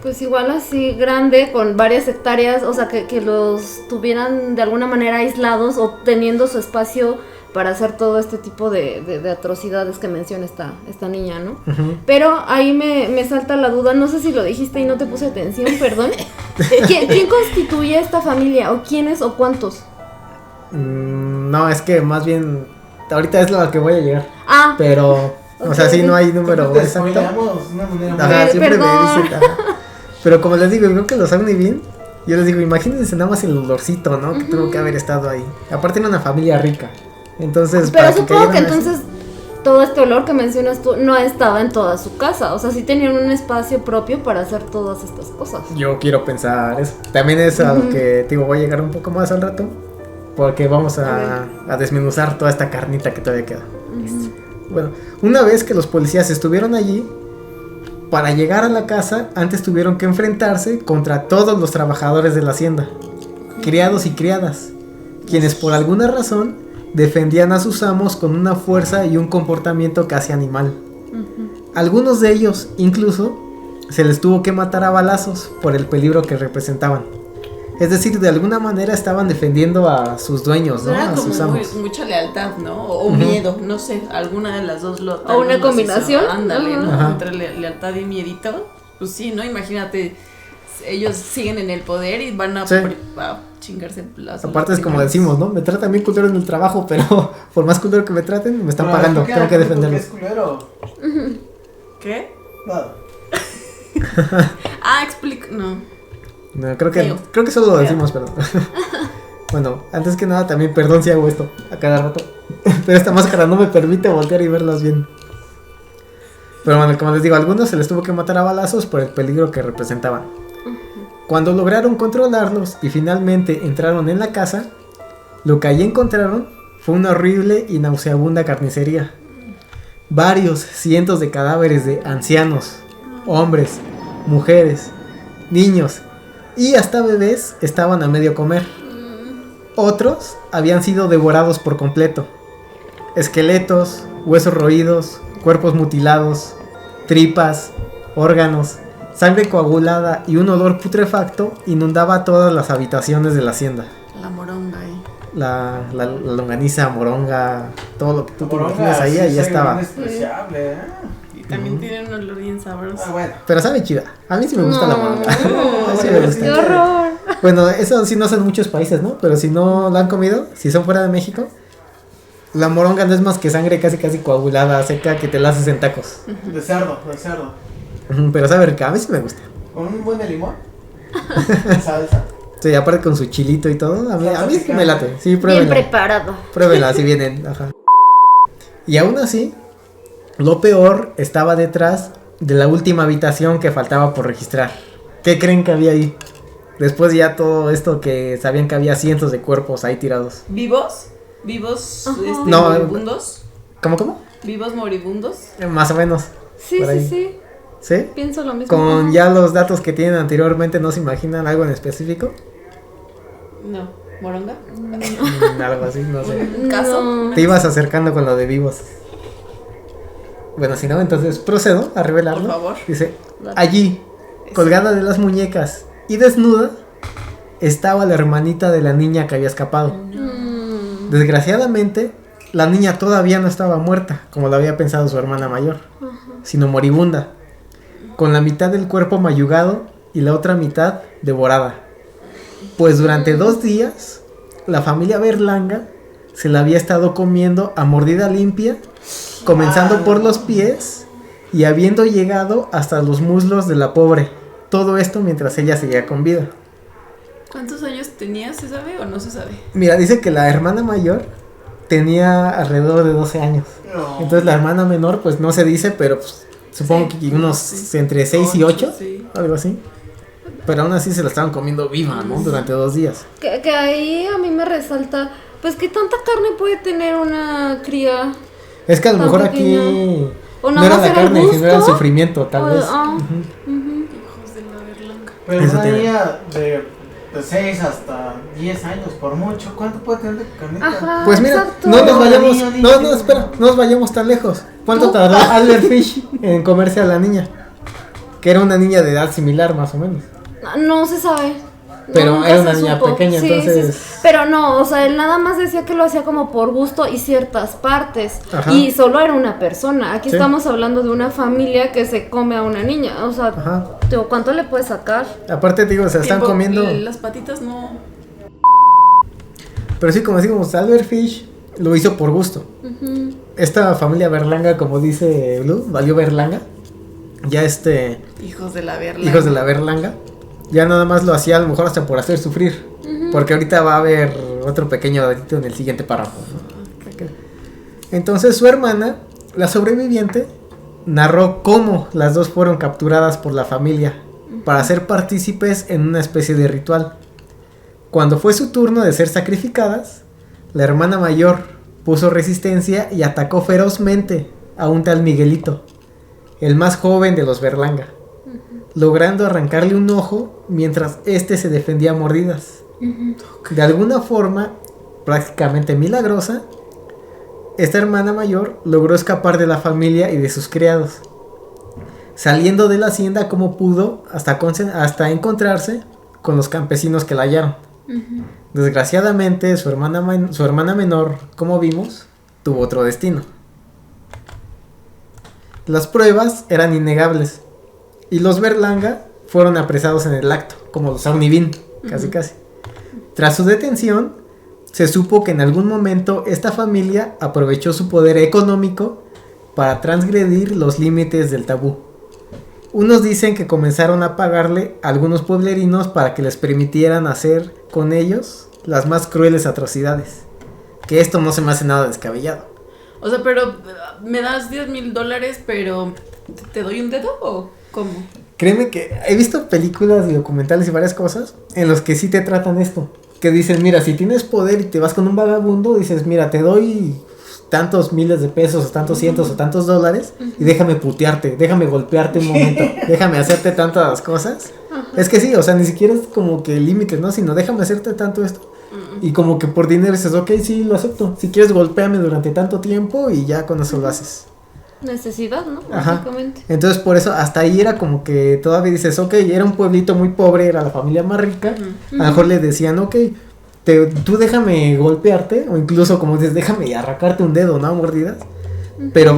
Pues igual así grande, con varias hectáreas, o sea, que los tuvieran de alguna manera aislados o teniendo su espacio para hacer todo este tipo de atrocidades que menciona esta niña, ¿no? Ujú. Pero ahí me salta la duda, no sé si lo dijiste y no te puse atención, perdón. ¿Quién constituye esta familia? ¿O quiénes o cuántos? No, es que más bien, ahorita es lo que voy a llegar. Ah, Pero, o sea, sí, no hay número Siempre te exacto. spoileamos de una manera muy... Ajá, siempre Perdón. me dicen. Ajá. Pero como les digo, creo que los Omnibin, yo les digo, imagínense nada más el olorcito, ¿no? Que tuvo que haber estado ahí. Aparte era una familia rica. Entonces, pero para supongo que cayeran así- entonces todo este olor que mencionas tú no estaba en toda su casa, o sea, sí tenían un espacio propio para hacer todas estas cosas. Yo quiero pensar eso. También es a lo que te digo, voy a llegar un poco más al rato. Porque vamos a desmenuzar toda esta carnita que todavía queda. Bueno, una vez que los policías estuvieron allí, para llegar a la casa, antes tuvieron que enfrentarse contra todos los trabajadores de la hacienda, criados y criadas, quienes por alguna razón defendían a sus amos con una fuerza y un comportamiento casi animal. Algunos de ellos, incluso, se les tuvo que matar a balazos por el peligro que representaban. Es decir, de alguna manera estaban defendiendo a sus dueños, ¿no? Era A sus como amos. mucha lealtad, ¿no? O miedo, no sé, alguna de las dos lo O una tal vez los combinación. hizo. Ándale, ¿no? Ajá. Entre lealtad y miedito. Pues sí, ¿no? Imagínate, ellos siguen en el poder y van a, Sí. a chingarse las Aparte es como primeras. decimos, ¿no? Me tratan bien culero en el trabajo, pero por más culero que me traten, me están Pero pagando, explica tengo que por qué defenderlos. es culero. ¿Qué? Nada. Explico, no. No, creo Feo. que solo lo decimos, pero bueno, antes que nada también perdón si hago esto a cada rato, pero esta máscara no me permite voltear y verlas bien. Pero bueno, como les digo, a algunos se les tuvo que matar a balazos por el peligro que representaban. Cuando lograron controlarlos y finalmente entraron en la casa, lo que allí encontraron fue una horrible y nauseabunda carnicería. Varios cientos de cadáveres de ancianos, hombres, mujeres, niños y hasta bebés estaban a medio comer. Otros habían sido devorados por completo. Esqueletos, huesos roídos, cuerpos mutilados, tripas, órganos, sangre coagulada y un olor putrefacto inundaba todas las habitaciones de la hacienda. La moronga ahí. La longaniza, moronga, todo lo que tú te Moronga, imaginas ahí, sí, ahí sí, estaba. es despreciable, ¿eh? Y también tienen un olor bien sabroso. Ah, bueno. Pero sabe chida. A mí sí me gusta la moronga. No, Sí me bueno, gusta. ¡Qué horror! Bueno, eso sí no sé en muchos países, ¿no? Pero si no la han comido, si son fuera de México, la moronga no es más que sangre casi coagulada, seca, que te la haces en tacos. De cerdo, de cerdo. Pero sabe rica, a mí sí me gusta. Con un buen de limón. Salsa. Sí, aparte con su chilito y todo, a mí sí me late. Sí, Bien pruébenla. preparado. Pruébenla, si vienen. Ajá. Y aún así, lo peor estaba detrás de la última habitación que faltaba por registrar. ¿Qué creen que había ahí? Después de ya todo esto que sabían que había cientos de cuerpos ahí tirados. ¿Vivos? ¿Vivos Ajá. No, moribundos? ¿Cómo? ¿Vivos moribundos? Más o menos. Sí, Por sí, ahí. sí. ¿Sí? Pienso lo mismo. Con Ajá. ya los datos que tienen anteriormente, ¿no se imaginan algo en específico? No. ¿Moronga? Algo así, no sé. ¿Un caso? No. Te ibas acercando con lo de vivos. Bueno, si no, entonces procedo a revelarlo. Por favor. Dice, allí, colgada de las muñecas y desnuda, estaba la hermanita de la niña que había escapado. Desgraciadamente, la niña todavía no estaba muerta, como lo había pensado su hermana mayor, sino moribunda, con la mitad del cuerpo mayugado y la otra mitad devorada. Pues durante 2 días, la familia Berlanga se la había estado comiendo a mordida limpia, comenzando por los pies y habiendo llegado hasta los muslos de la pobre. Todo esto mientras ella seguía con vida. ¿Cuántos años tenía? ¿Se sabe o no se sabe? Mira, dice que la hermana mayor tenía alrededor de 12 años. No. Entonces la hermana menor, pues no se dice, pero pues, supongo Sí. que unos Sí. entre 6 y 8, Sí. algo así. Pero aún así se la estaban comiendo viva, ¿no? Durante 2 días. Que ahí a mí me resalta, pues que tanta carne puede tener una cría. Es que a lo Tan mejor pequeña. aquí O no nada era más la era el carne, sino era el gusto, sufrimiento, tal vez. Hijos de la berlanga. Pero Eso una tiene. niña de 6 hasta 10 años, por mucho, ¿cuánto puede tener de carnita? Ajá, Pues mira, exacto. no nos No, vayamos, niño, no, niño. espera, no nos vayamos tan lejos. ¿Cuánto ¿Tú? tardó Albert Fish en comerse a la niña? Que era una niña de edad similar, más o menos. No se sabe. Pero Nunca era se una niña supo. pequeña, Sí, entonces- sí. Pero no, o sea, él nada más decía que lo hacía como por gusto y ciertas partes. Ajá. Y solo era una persona. Aquí Sí. estamos hablando de una familia que se come a una niña. O sea, Ajá. digo, ¿cuánto le puedes sacar? Aparte, te digo, se están Tiempo, comiendo. Las patitas no. Pero sí, como decimos, Albert Fish lo hizo por gusto. Ujú. Esta familia Berlanga, como dice Blue, valió Berlanga. Ya Hijos de la berlanga. hijos de la Berlanga. Ya nada más lo hacía a lo mejor hasta por hacer sufrir. Porque ahorita va a haber otro pequeño datito en el siguiente párrafo, ¿no? Ok. Entonces su hermana, la sobreviviente, narró cómo las dos fueron capturadas por la familia para ser partícipes en una especie de ritual. Cuando fue su turno de ser sacrificadas, la hermana mayor puso resistencia y atacó ferozmente a un tal Miguelito, el más joven de los Berlanga, logrando arrancarle un ojo mientras este se defendía a mordidas. De alguna forma, prácticamente milagrosa, esta hermana mayor logró escapar de la familia y de sus criados, saliendo de la hacienda como pudo hasta encontrarse con los campesinos que la hallaron. Desgraciadamente, su hermana menor, como vimos, tuvo otro destino. Las pruebas eran innegables y los Berlanga fueron apresados en el acto, como los Aunivin, casi. Tras su detención, se supo que en algún momento esta familia aprovechó su poder económico para transgredir los límites del tabú. Unos dicen que comenzaron a pagarle a algunos pueblerinos para que les permitieran hacer con ellos las más crueles atrocidades. Que esto no se me hace nada descabellado. O sea, pero me das $10,000, pero ¿te doy un dedo o cómo? Créeme que he visto películas y documentales y varias cosas en los que sí te tratan esto. Que dicen, mira, si tienes poder y te vas con un vagabundo, dices, mira, te doy tantos miles de pesos, o tantos cientos, o tantos dólares, y déjame putearte, déjame golpearte un momento, déjame hacerte tantas cosas. Es que sí, o sea, ni siquiera es como que límite, ¿no? Sino déjame hacerte tanto esto. Y como que por dinero dices, ok, sí, lo acepto. Si quieres, golpéame durante tanto tiempo y ya con eso lo haces. Necesidad, ¿no? Ajá. Básicamente. Entonces por eso hasta ahí era como que todavía dices, ok, era un pueblito muy pobre, era la familia más rica, a lo mejor le decían, ok, tú déjame golpearte, o incluso como dices, déjame arrancarte un dedo, ¿no? Mordidas, pero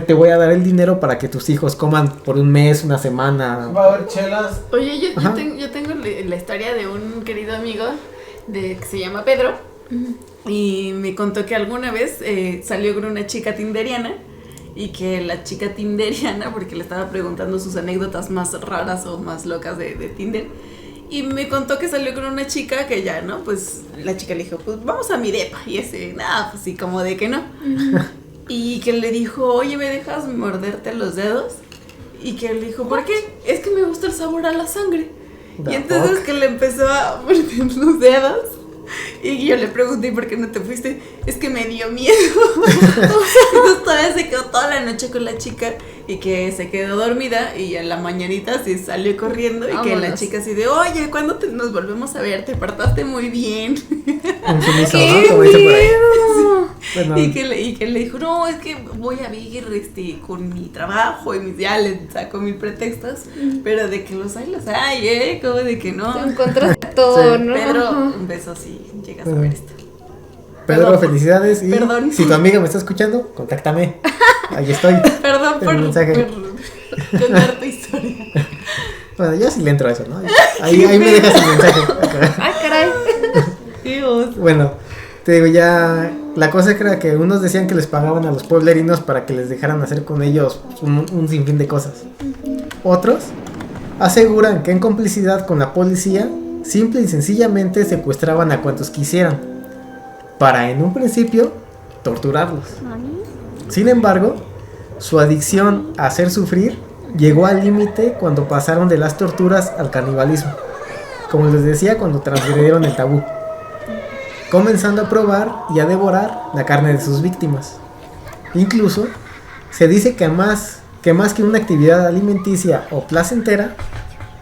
te voy a dar el dinero para que tus hijos coman por un mes, una semana. Va a haber chelas. Oye, yo Ajá. tengo la historia de un querido amigo que se llama Pedro. Y me contó que alguna vez salió con una chica tinderiana. Y que la chica tinderiana, porque le estaba preguntando sus anécdotas más raras o más locas de Tinder. Y me contó que salió con una chica que ya, ¿no? Pues la chica le dijo, pues vamos a mi depa. Y ese, nada, pues sí, como de que no. Y que le dijo, oye, ¿me dejas morderte los dedos? Y que le dijo, ¿por qué? Es que me gusta el sabor a la sangre. Y entonces que le empezó a morder los dedos. Y yo le pregunté, ¿por qué no te fuiste? Es que me dio miedo. Entonces todavía se quedó toda la noche con la chica y que se quedó dormida y en la mañanita se salió corriendo y que la Vámonos. chica así de, oye, ¿cuándo nos volvemos a ver? Te portaste muy bien. Un sumiso, ¡Qué ¿no? Como dice por ahí. miedo! Bueno, Y que le dijo, no, es que voy a vivir con mi trabajo y ya le saco mil pretextos, pero de que los hay, como de que no. Te encontraste todo, Sí. ¿no? Pedro, Ajá. un beso si llegas a ver esto. Pedro, Perdón. felicidades. Y Perdón. si tu amiga me está escuchando, contáctame. Ahí estoy. Perdón El mensaje. por contar tu historia. Bueno, yo sí le entro a eso, ¿no? Ahí me dejas el mensaje. ¡Ay, caray! Dios. Bueno, te digo, ya. La cosa era que unos decían que les pagaban a los pueblerinos para que les dejaran hacer con ellos un sinfín de cosas. Otros aseguran que en complicidad con la policía, simple y sencillamente secuestraban a cuantos quisieran, para en un principio torturarlos. Sin embargo, su adicción a hacer sufrir llegó al límite cuando pasaron de las torturas al canibalismo. Como les decía, cuando transgredieron el tabú, comenzando a probar y a devorar la carne de sus víctimas. Incluso se dice que más que una actividad alimenticia o placentera,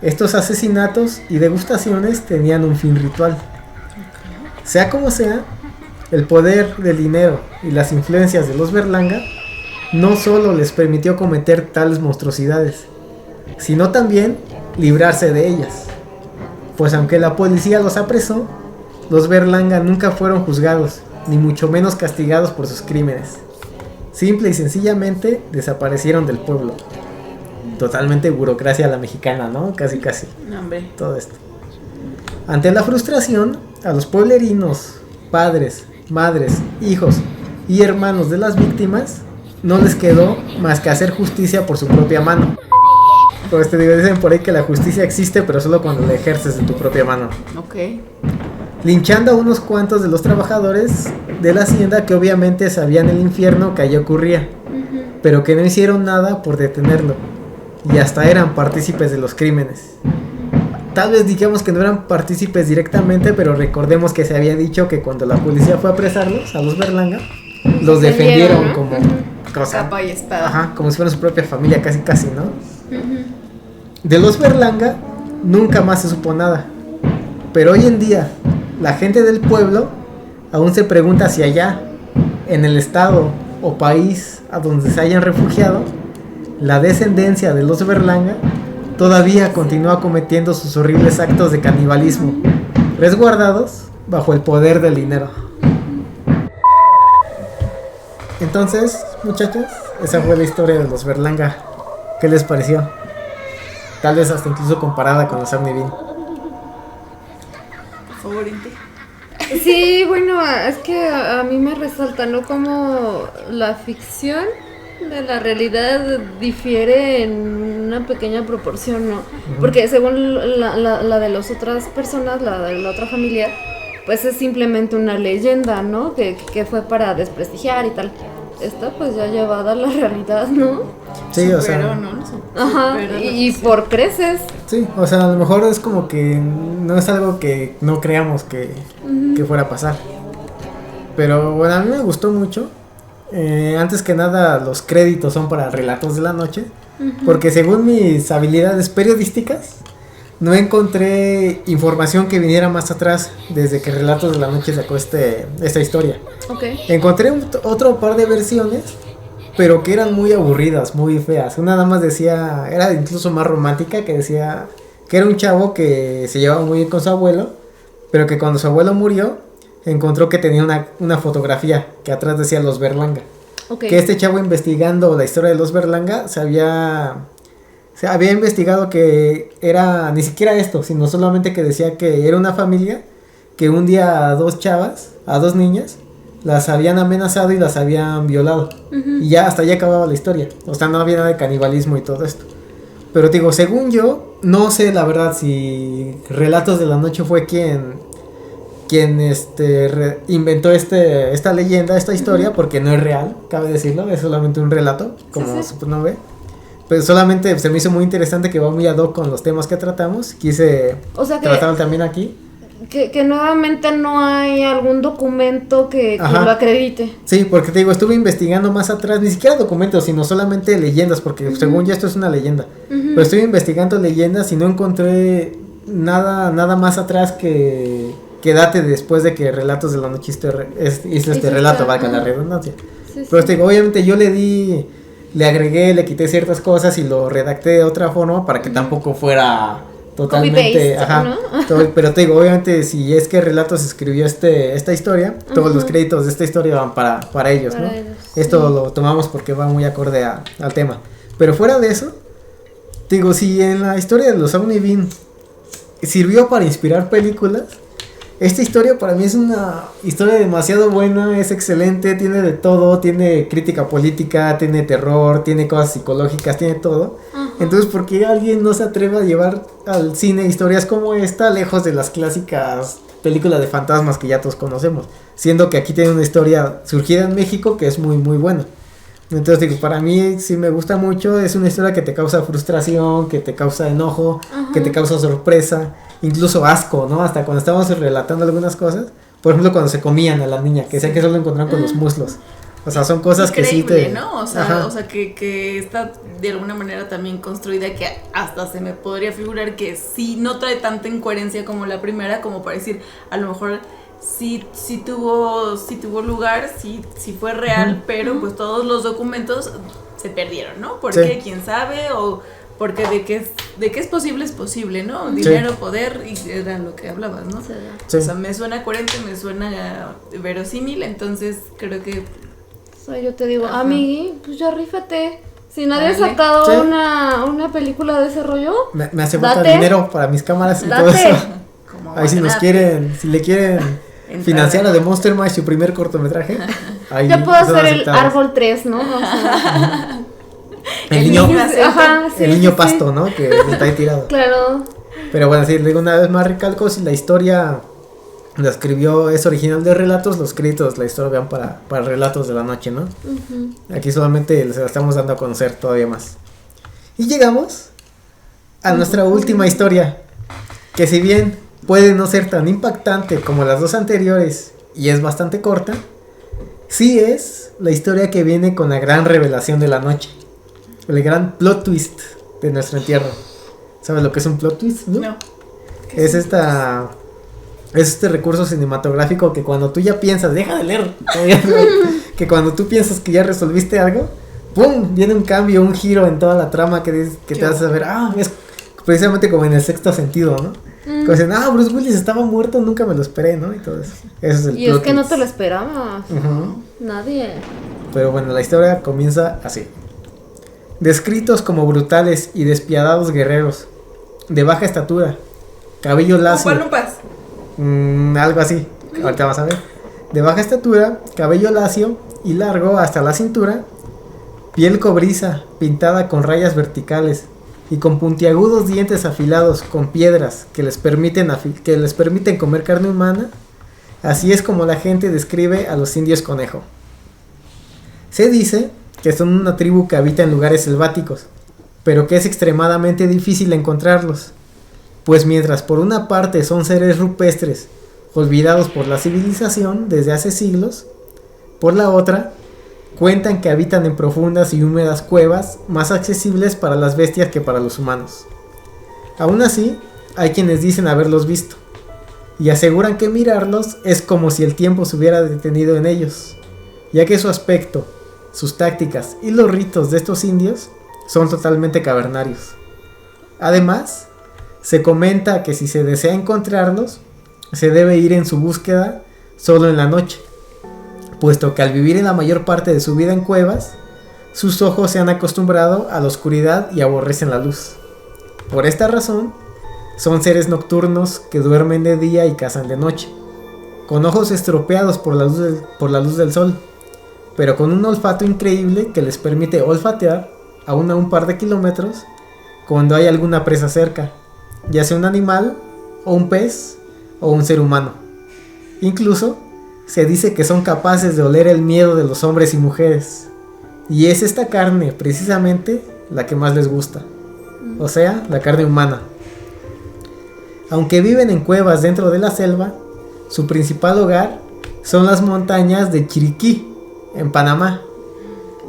estos asesinatos y degustaciones tenían un fin ritual. Sea como sea, el poder del dinero y las influencias de los Berlanga no solo les permitió cometer tales monstruosidades, sino también librarse de ellas. Pues aunque la policía los apresó, los Berlanga nunca fueron juzgados, ni mucho menos castigados por sus crímenes. Simple y sencillamente desaparecieron del pueblo. Totalmente burocracia a la mexicana, ¿no? Casi. No, hombre. Todo esto. Ante la frustración, a los pueblerinos, padres, madres, hijos y hermanos de las víctimas, no les quedó más que hacer justicia por su propia mano. Pues te digo, dicen por ahí que la justicia existe, pero solo cuando la ejerces de tu propia mano. Ok. Linchando a unos cuantos de los trabajadores de la hacienda que obviamente sabían el infierno que allí ocurría, pero que no hicieron nada por detenerlo, y hasta eran partícipes de los crímenes. Tal vez digamos que no eran partícipes directamente, pero recordemos que se había dicho que cuando la policía fue a apresarlos, a los Berlanga, los defendieron, ¿no? Como cosa. Capa y espada. Ajá, como si fuera su propia familia, casi, ¿no? De los Berlanga nunca más se supo nada, pero hoy en día la gente del pueblo aún se pregunta si allá, en el estado o país a donde se hayan refugiado, la descendencia de los Berlanga todavía continúa cometiendo sus horribles actos de canibalismo, resguardados bajo el poder del dinero. Entonces, muchachos, esa fue la historia de los Berlanga. ¿Qué les pareció? Tal vez hasta incluso comparada con los Omnibin. Por favor, Inti. Sí, bueno, es que a mí me resalta, ¿no? Como la ficción de la realidad difiere en una pequeña proporción, ¿no? Porque según la de las otras personas, la de la otra familia, pues es simplemente una leyenda, ¿no? Que fue para desprestigiar y tal. Esta pues ya llevada a la realidad, ¿no? Sí, Superó, o sea, ¿no? Ajá, Superó y por creces. sí, o sea, a lo mejor es como que no es algo que no creamos que fuera a pasar. Pero bueno, a mí me gustó mucho. Antes que nada, los créditos son para Relatos de la Noche. Porque según mis habilidades periodísticas, no encontré información que viniera más atrás desde que Relatos de la Noche sacó esta historia. Ok. Encontré otro par de versiones, pero que eran muy aburridas, muy feas. Una nada más decía, era incluso más romántica, que decía que era un chavo que se llevaba muy bien con su abuelo, pero que cuando su abuelo murió, encontró que tenía una fotografía que atrás decía los Berlanga. Okay. Que este chavo, investigando la historia de los Berlanga, se había investigado que era ni siquiera esto, sino solamente que decía que era una familia que un día a dos niñas, las habían amenazado y las habían violado. Y ya hasta allá acababa la historia. O sea, no había nada de canibalismo y todo esto. Pero te digo, según yo, no sé la verdad si Relatos de la Noche fue quien inventó esta leyenda, esta historia, porque no es real, cabe decirlo, es solamente un relato, como Supernovae. Pero solamente se me hizo muy interesante, que va muy ad hoc con los temas que tratamos. Quise tratarlo también aquí. Que nuevamente no hay algún documento que lo acredite. Sí, porque te digo, estuve investigando más atrás, ni siquiera documentos, sino solamente leyendas, porque según yo esto es una leyenda. Pero estuve investigando leyendas y no encontré nada más atrás que date después de que Relatos de la Noche hizo este relato, valga la redundancia. Pero te digo, obviamente yo le agregué, le quité ciertas cosas y lo redacté de otra forma para que tampoco fuera totalmente, pero te digo, obviamente si es que Relatos escribió esta historia, todos los créditos de esta historia van para ellos, ¿no? Esto lo tomamos porque va muy acorde al tema. Pero fuera de eso, te digo, si en la historia de los Omnibin sirvió para inspirar películas, esta historia para mí es una historia demasiado buena, es excelente, tiene de todo, tiene crítica política, tiene terror, tiene cosas psicológicas, tiene todo. Entonces, ¿por qué alguien no se atreve a llevar al cine historias como esta, lejos de las clásicas películas de fantasmas que ya todos conocemos? Siendo que aquí tiene una historia surgida en México que es muy muy buena. Entonces digo, para mí sí me gusta mucho, es una historia que te causa frustración, que te causa enojo, que te causa sorpresa, incluso asco, ¿no? Hasta cuando estábamos relatando algunas cosas, por ejemplo cuando se comían a la niña, que sé que solo encontraron con los muslos. O sea, son cosas increíble, que sí te... ¿no? O sea, que está de alguna manera también construida, que hasta se me podría figurar que sí no trae tanta incoherencia como la primera, como para decir, a lo mejor sí tuvo lugar, sí fue real, pero pues todos los documentos se perdieron, ¿no? Porque quién sabe, o porque de que es posible, ¿no? Dinero, poder, y era lo que hablabas, ¿no? Sí. O sea, me suena coherente, me suena verosímil, entonces creo que... O sea, yo te digo, amigui, pues ya rífate. Si nadie ha Dale. sacado Sí. una película de ese rollo, Me hace falta Date. dinero para mis cámaras y Date. todo eso. como Ahí si nos Guanate. quieren, si le quieren Entrar. financiar a The Monster Mash su primer cortometraje, ahí ya puedo son hacer el aceptados. árbol 3, ¿no? O sea, El niño, ajá, sí, el niño sí, pasto, sí. ¿no? Que está ahí tirado. Claro. Pero bueno, sí, le digo una vez más, recalco, si la historia la escribió, es original de Relatos, los créditos, la historia vean para Relatos de la Noche, ¿no? Ujú. Aquí solamente les la estamos dando a conocer todavía más. Y llegamos a nuestra última historia, que si bien puede no ser tan impactante como las dos anteriores y es bastante corta, sí es la historia que viene con la gran revelación de la noche, el gran plot twist de nuestro entierro. ¿Sabes lo que es un plot twist? No. Es este recurso cinematográfico que cuando tú ya piensas, deja de leer, que cuando tú piensas que ya resolviste algo, ¡pum! Viene un cambio, un giro en toda la trama que te hace saber, es precisamente como en El Sexto Sentido, ¿no? Como dicen, Bruce Willis estaba muerto, nunca me lo esperé, ¿no? Y todo eso. Ese es el Y es plot que no twist. te lo esperabas. Ujú. Nadie. Pero bueno, la historia comienza así. Descritos como brutales y despiadados guerreros, de baja estatura, cabello lacio. Lumpas. Algo así, ahorita vas a ver. De baja estatura, cabello lacio y largo hasta la cintura, piel cobriza, pintada con rayas verticales y con puntiagudos dientes afilados con piedras que les permiten comer carne humana. Así es como la gente describe a los indios conejo. Se dice que son una tribu que habita en lugares selváticos, pero que es extremadamente difícil encontrarlos, pues mientras por una parte son seres rupestres, olvidados por la civilización desde hace siglos, por la otra, cuentan que habitan en profundas y húmedas cuevas más accesibles para las bestias que para los humanos. Aún así, hay quienes dicen haberlos visto, y aseguran que mirarlos es como si el tiempo se hubiera detenido en ellos, ya que su aspecto, sus tácticas y los ritos de estos indios son totalmente cavernarios. Además, se comenta que si se desea encontrarlos, se debe ir en su búsqueda solo en la noche, puesto que al vivir en la mayor parte de su vida en cuevas, sus ojos se han acostumbrado a la oscuridad y aborrecen la luz. Por esta razón, son seres nocturnos que duermen de día y cazan de noche, con ojos estropeados por la luz del sol, pero con un olfato increíble que les permite olfatear aún a un par de kilómetros cuando hay alguna presa cerca, ya sea un animal, o un pez, o un ser humano. Incluso, se dice que son capaces de oler el miedo de los hombres y mujeres, y es esta carne, precisamente, la que más les gusta, o sea, la carne humana. Aunque viven en cuevas dentro de la selva, su principal hogar son las montañas de Chiriquí, en Panamá.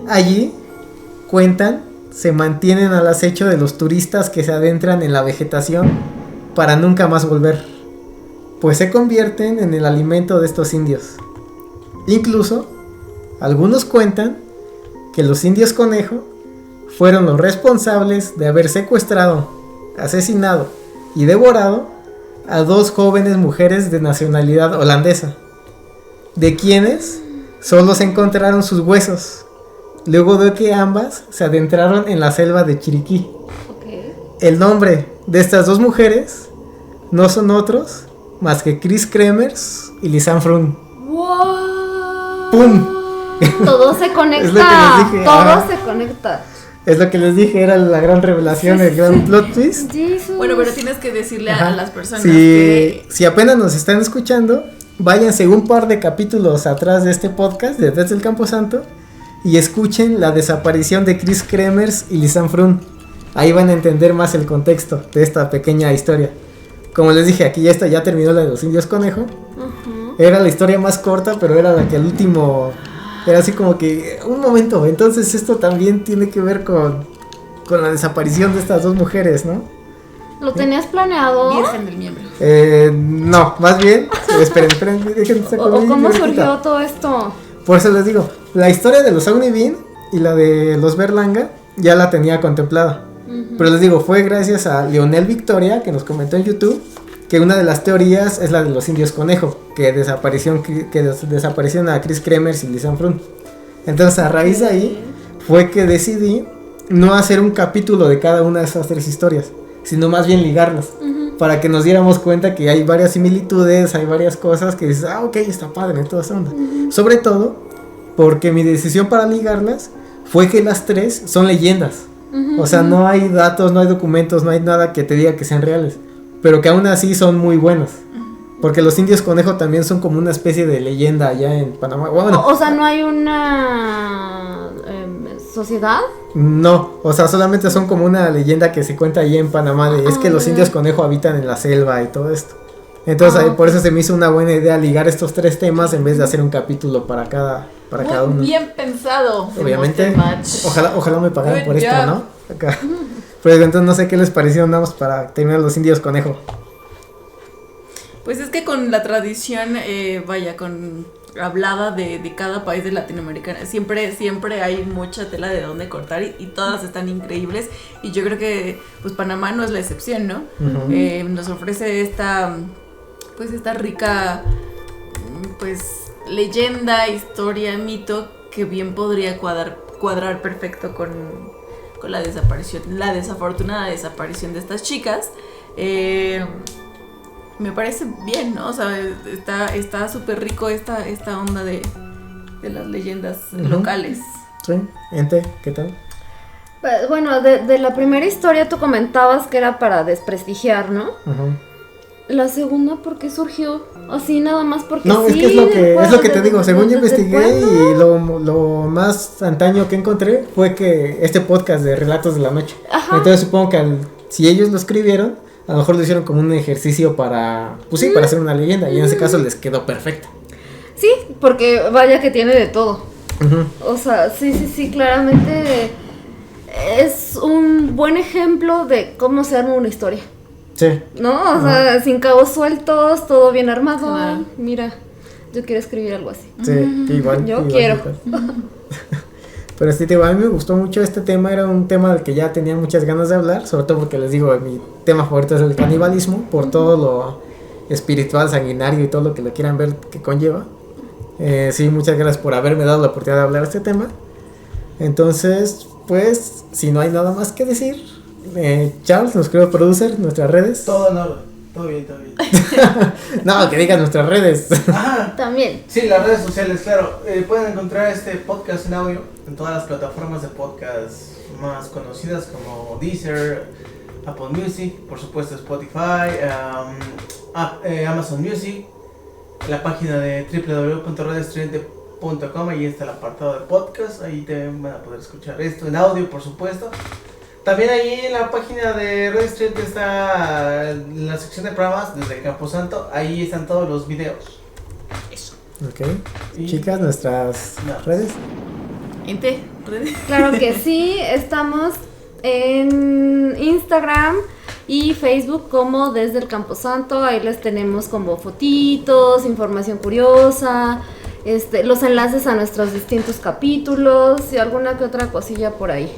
Allí, cuentan, se mantienen al acecho de los turistas que se adentran en la vegetación para nunca más volver, pues se convierten en el alimento de estos indios. Incluso, algunos cuentan que los indios conejo fueron los responsables de haber secuestrado, asesinado y devorado a 2 jóvenes mujeres de nacionalidad holandesa, de quienes solo se encontraron sus huesos, luego de que ambas se adentraron en la selva de Chiriquí. Okay. El nombre de estas 2 mujeres no son otros más que Chris Kremers y Lisanne Froon. ¡Wow! ¡Pum! Todo se conecta. Es lo que les dije, todo ajá. se conecta. Es lo que les dije, era la gran revelación, el gran plot twist. Jesus. Bueno, pero tienes que decirle Ajá. a las personas Si apenas nos están escuchando, váyanse un par de capítulos atrás de este podcast, de Desde el Camposanto, y escuchen la desaparición de Chris Kremers y Lisanne Frun. Ahí van a entender más el contexto de esta pequeña historia. Como les dije, aquí ya terminó la de los indios conejo. Era la historia más corta, pero era la que al último era así como que un momento. Entonces esto también tiene que ver con la desaparición de estas dos mujeres, ¿no? ¿Lo tenías planeado? Virgen del miembro. No, más bien, esperen, déjenme sacar ¿O mi cómo libretita. surgió todo esto? Por eso les digo, la historia de los Aunibin y la de los Berlanga ya la tenía contemplada. Pero les digo, fue gracias a Leonel Victoria, que nos comentó en YouTube, que una de las teorías es la de los indios conejo, que desaparecieron a Chris Kremers y Lisanne Frun. Entonces a raíz de ahí fue que decidí no hacer un capítulo de cada una de esas tres historias, sino más bien ligarlas, para que nos diéramos cuenta que hay varias similitudes, hay varias cosas que dices, ok, está padre, toda esa onda. Sobre todo porque mi decisión para ligarlas fue que las tres son leyendas. O sea, no hay datos, no hay documentos, no hay nada que te diga que sean reales, pero que aún así son muy buenos. Porque los indios conejo también son como una especie de leyenda allá en Panamá. Bueno, O sea, ¿no hay una sociedad? no, o sea, solamente son como una leyenda que se cuenta allá en Panamá de es que los indios conejo habitan en la selva y todo esto. Entonces por eso se me hizo una buena idea ligar estos tres temas en vez de hacer un capítulo para cada uno. Muy bien pensado. Obviamente, ojalá me pagaran Good por esto, job. ¿no? Acá. Pero entonces no sé qué les pareció, nada más para terminar los indios conejo. Pues es que con la tradición, con hablada de cada país de Latinoamérica, siempre hay mucha tela de dónde cortar y todas están increíbles. Y yo creo que pues Panamá no es la excepción, ¿no? Nos ofrece esta rica leyenda, historia, mito que bien podría cuadrar perfecto con la desafortunada desaparición de estas chicas. Me parece bien, ¿no? O sea, está súper rico esta onda de las leyendas locales. Sí, Ente, ¿qué tal? Pues, bueno, de la primera historia tú comentabas que era para desprestigiar, ¿no? La segunda, ¿por qué surgió? Así nada más porque no, sí. es lo que te digo, según yo investigué y lo más antaño que encontré fue que este podcast de Relatos de la Noche. Entonces supongo que si ellos lo escribieron, a lo mejor lo hicieron como un ejercicio para hacer una leyenda y en ese caso les quedó perfecta. Sí, porque vaya que tiene de todo. O sea, sí, claramente es un buen ejemplo de cómo se arma una historia. Sí. ¿No? O sea, sin cabos sueltos, todo bien armado. Claro. Mira, yo quiero escribir algo así. Sí, igual. Yo quiero. Pero sí, a mí me gustó mucho este tema, era un tema del que ya tenía muchas ganas de hablar, sobre todo porque les digo, mi tema favorito es el canibalismo, por todo lo espiritual, sanguinario y todo lo que lo quieran ver que conlleva. Sí, muchas gracias por haberme dado la oportunidad de hablar de este tema. Entonces, pues, si no hay nada más que decir, Charles, nuestro querido producer, nuestras redes. Todo en orden, todo bien. No, que digas nuestras redes. Ajá. También. Sí, las redes sociales, claro. Pueden encontrar este podcast en audio en todas las plataformas de podcast más conocidas como Deezer, Apple Music, por supuesto Spotify, Amazon Music, la página de www.radioestridente.com, ahí está el apartado de podcast, ahí te van a poder escuchar esto en audio, por supuesto. También ahí en la página de Radio Estridente está en la sección de programas desde el Camposanto, ahí están todos los videos. Eso. Ok. Chicas, nuestras redes. Ente, redes. Claro que sí, estamos en Instagram y Facebook como Desde el Camposanto. Ahí les tenemos como fotitos, información curiosa, los enlaces a nuestros distintos capítulos y alguna que otra cosilla por ahí.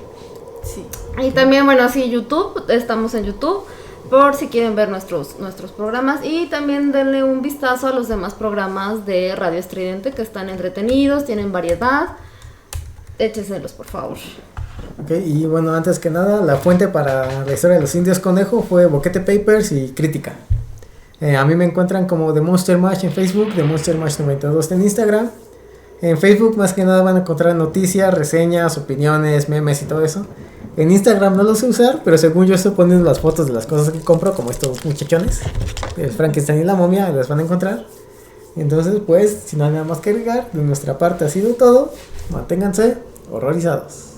Sí. Y también, bueno, sí, YouTube, estamos en YouTube por si quieren ver nuestros programas, y también denle un vistazo a los demás programas de Radio Estridente que están entretenidos, tienen variedad. Écheselos, por favor. Ok, y bueno, antes que nada, la fuente para la historia de los indios conejo fue Boquete Papers y Crítica. A mí me encuentran como The Monster Mash en Facebook, The Monster Mash 92 en Instagram. En Facebook más que nada van a encontrar noticias, reseñas, opiniones, memes y todo eso. En Instagram no lo sé usar, pero según yo estoy poniendo las fotos de las cosas que compro, como estos muchachones, el Frankenstein y la momia, las van a encontrar. Entonces, pues, si no hay nada más que agregar, de nuestra parte ha sido todo. Manténganse horrorizados.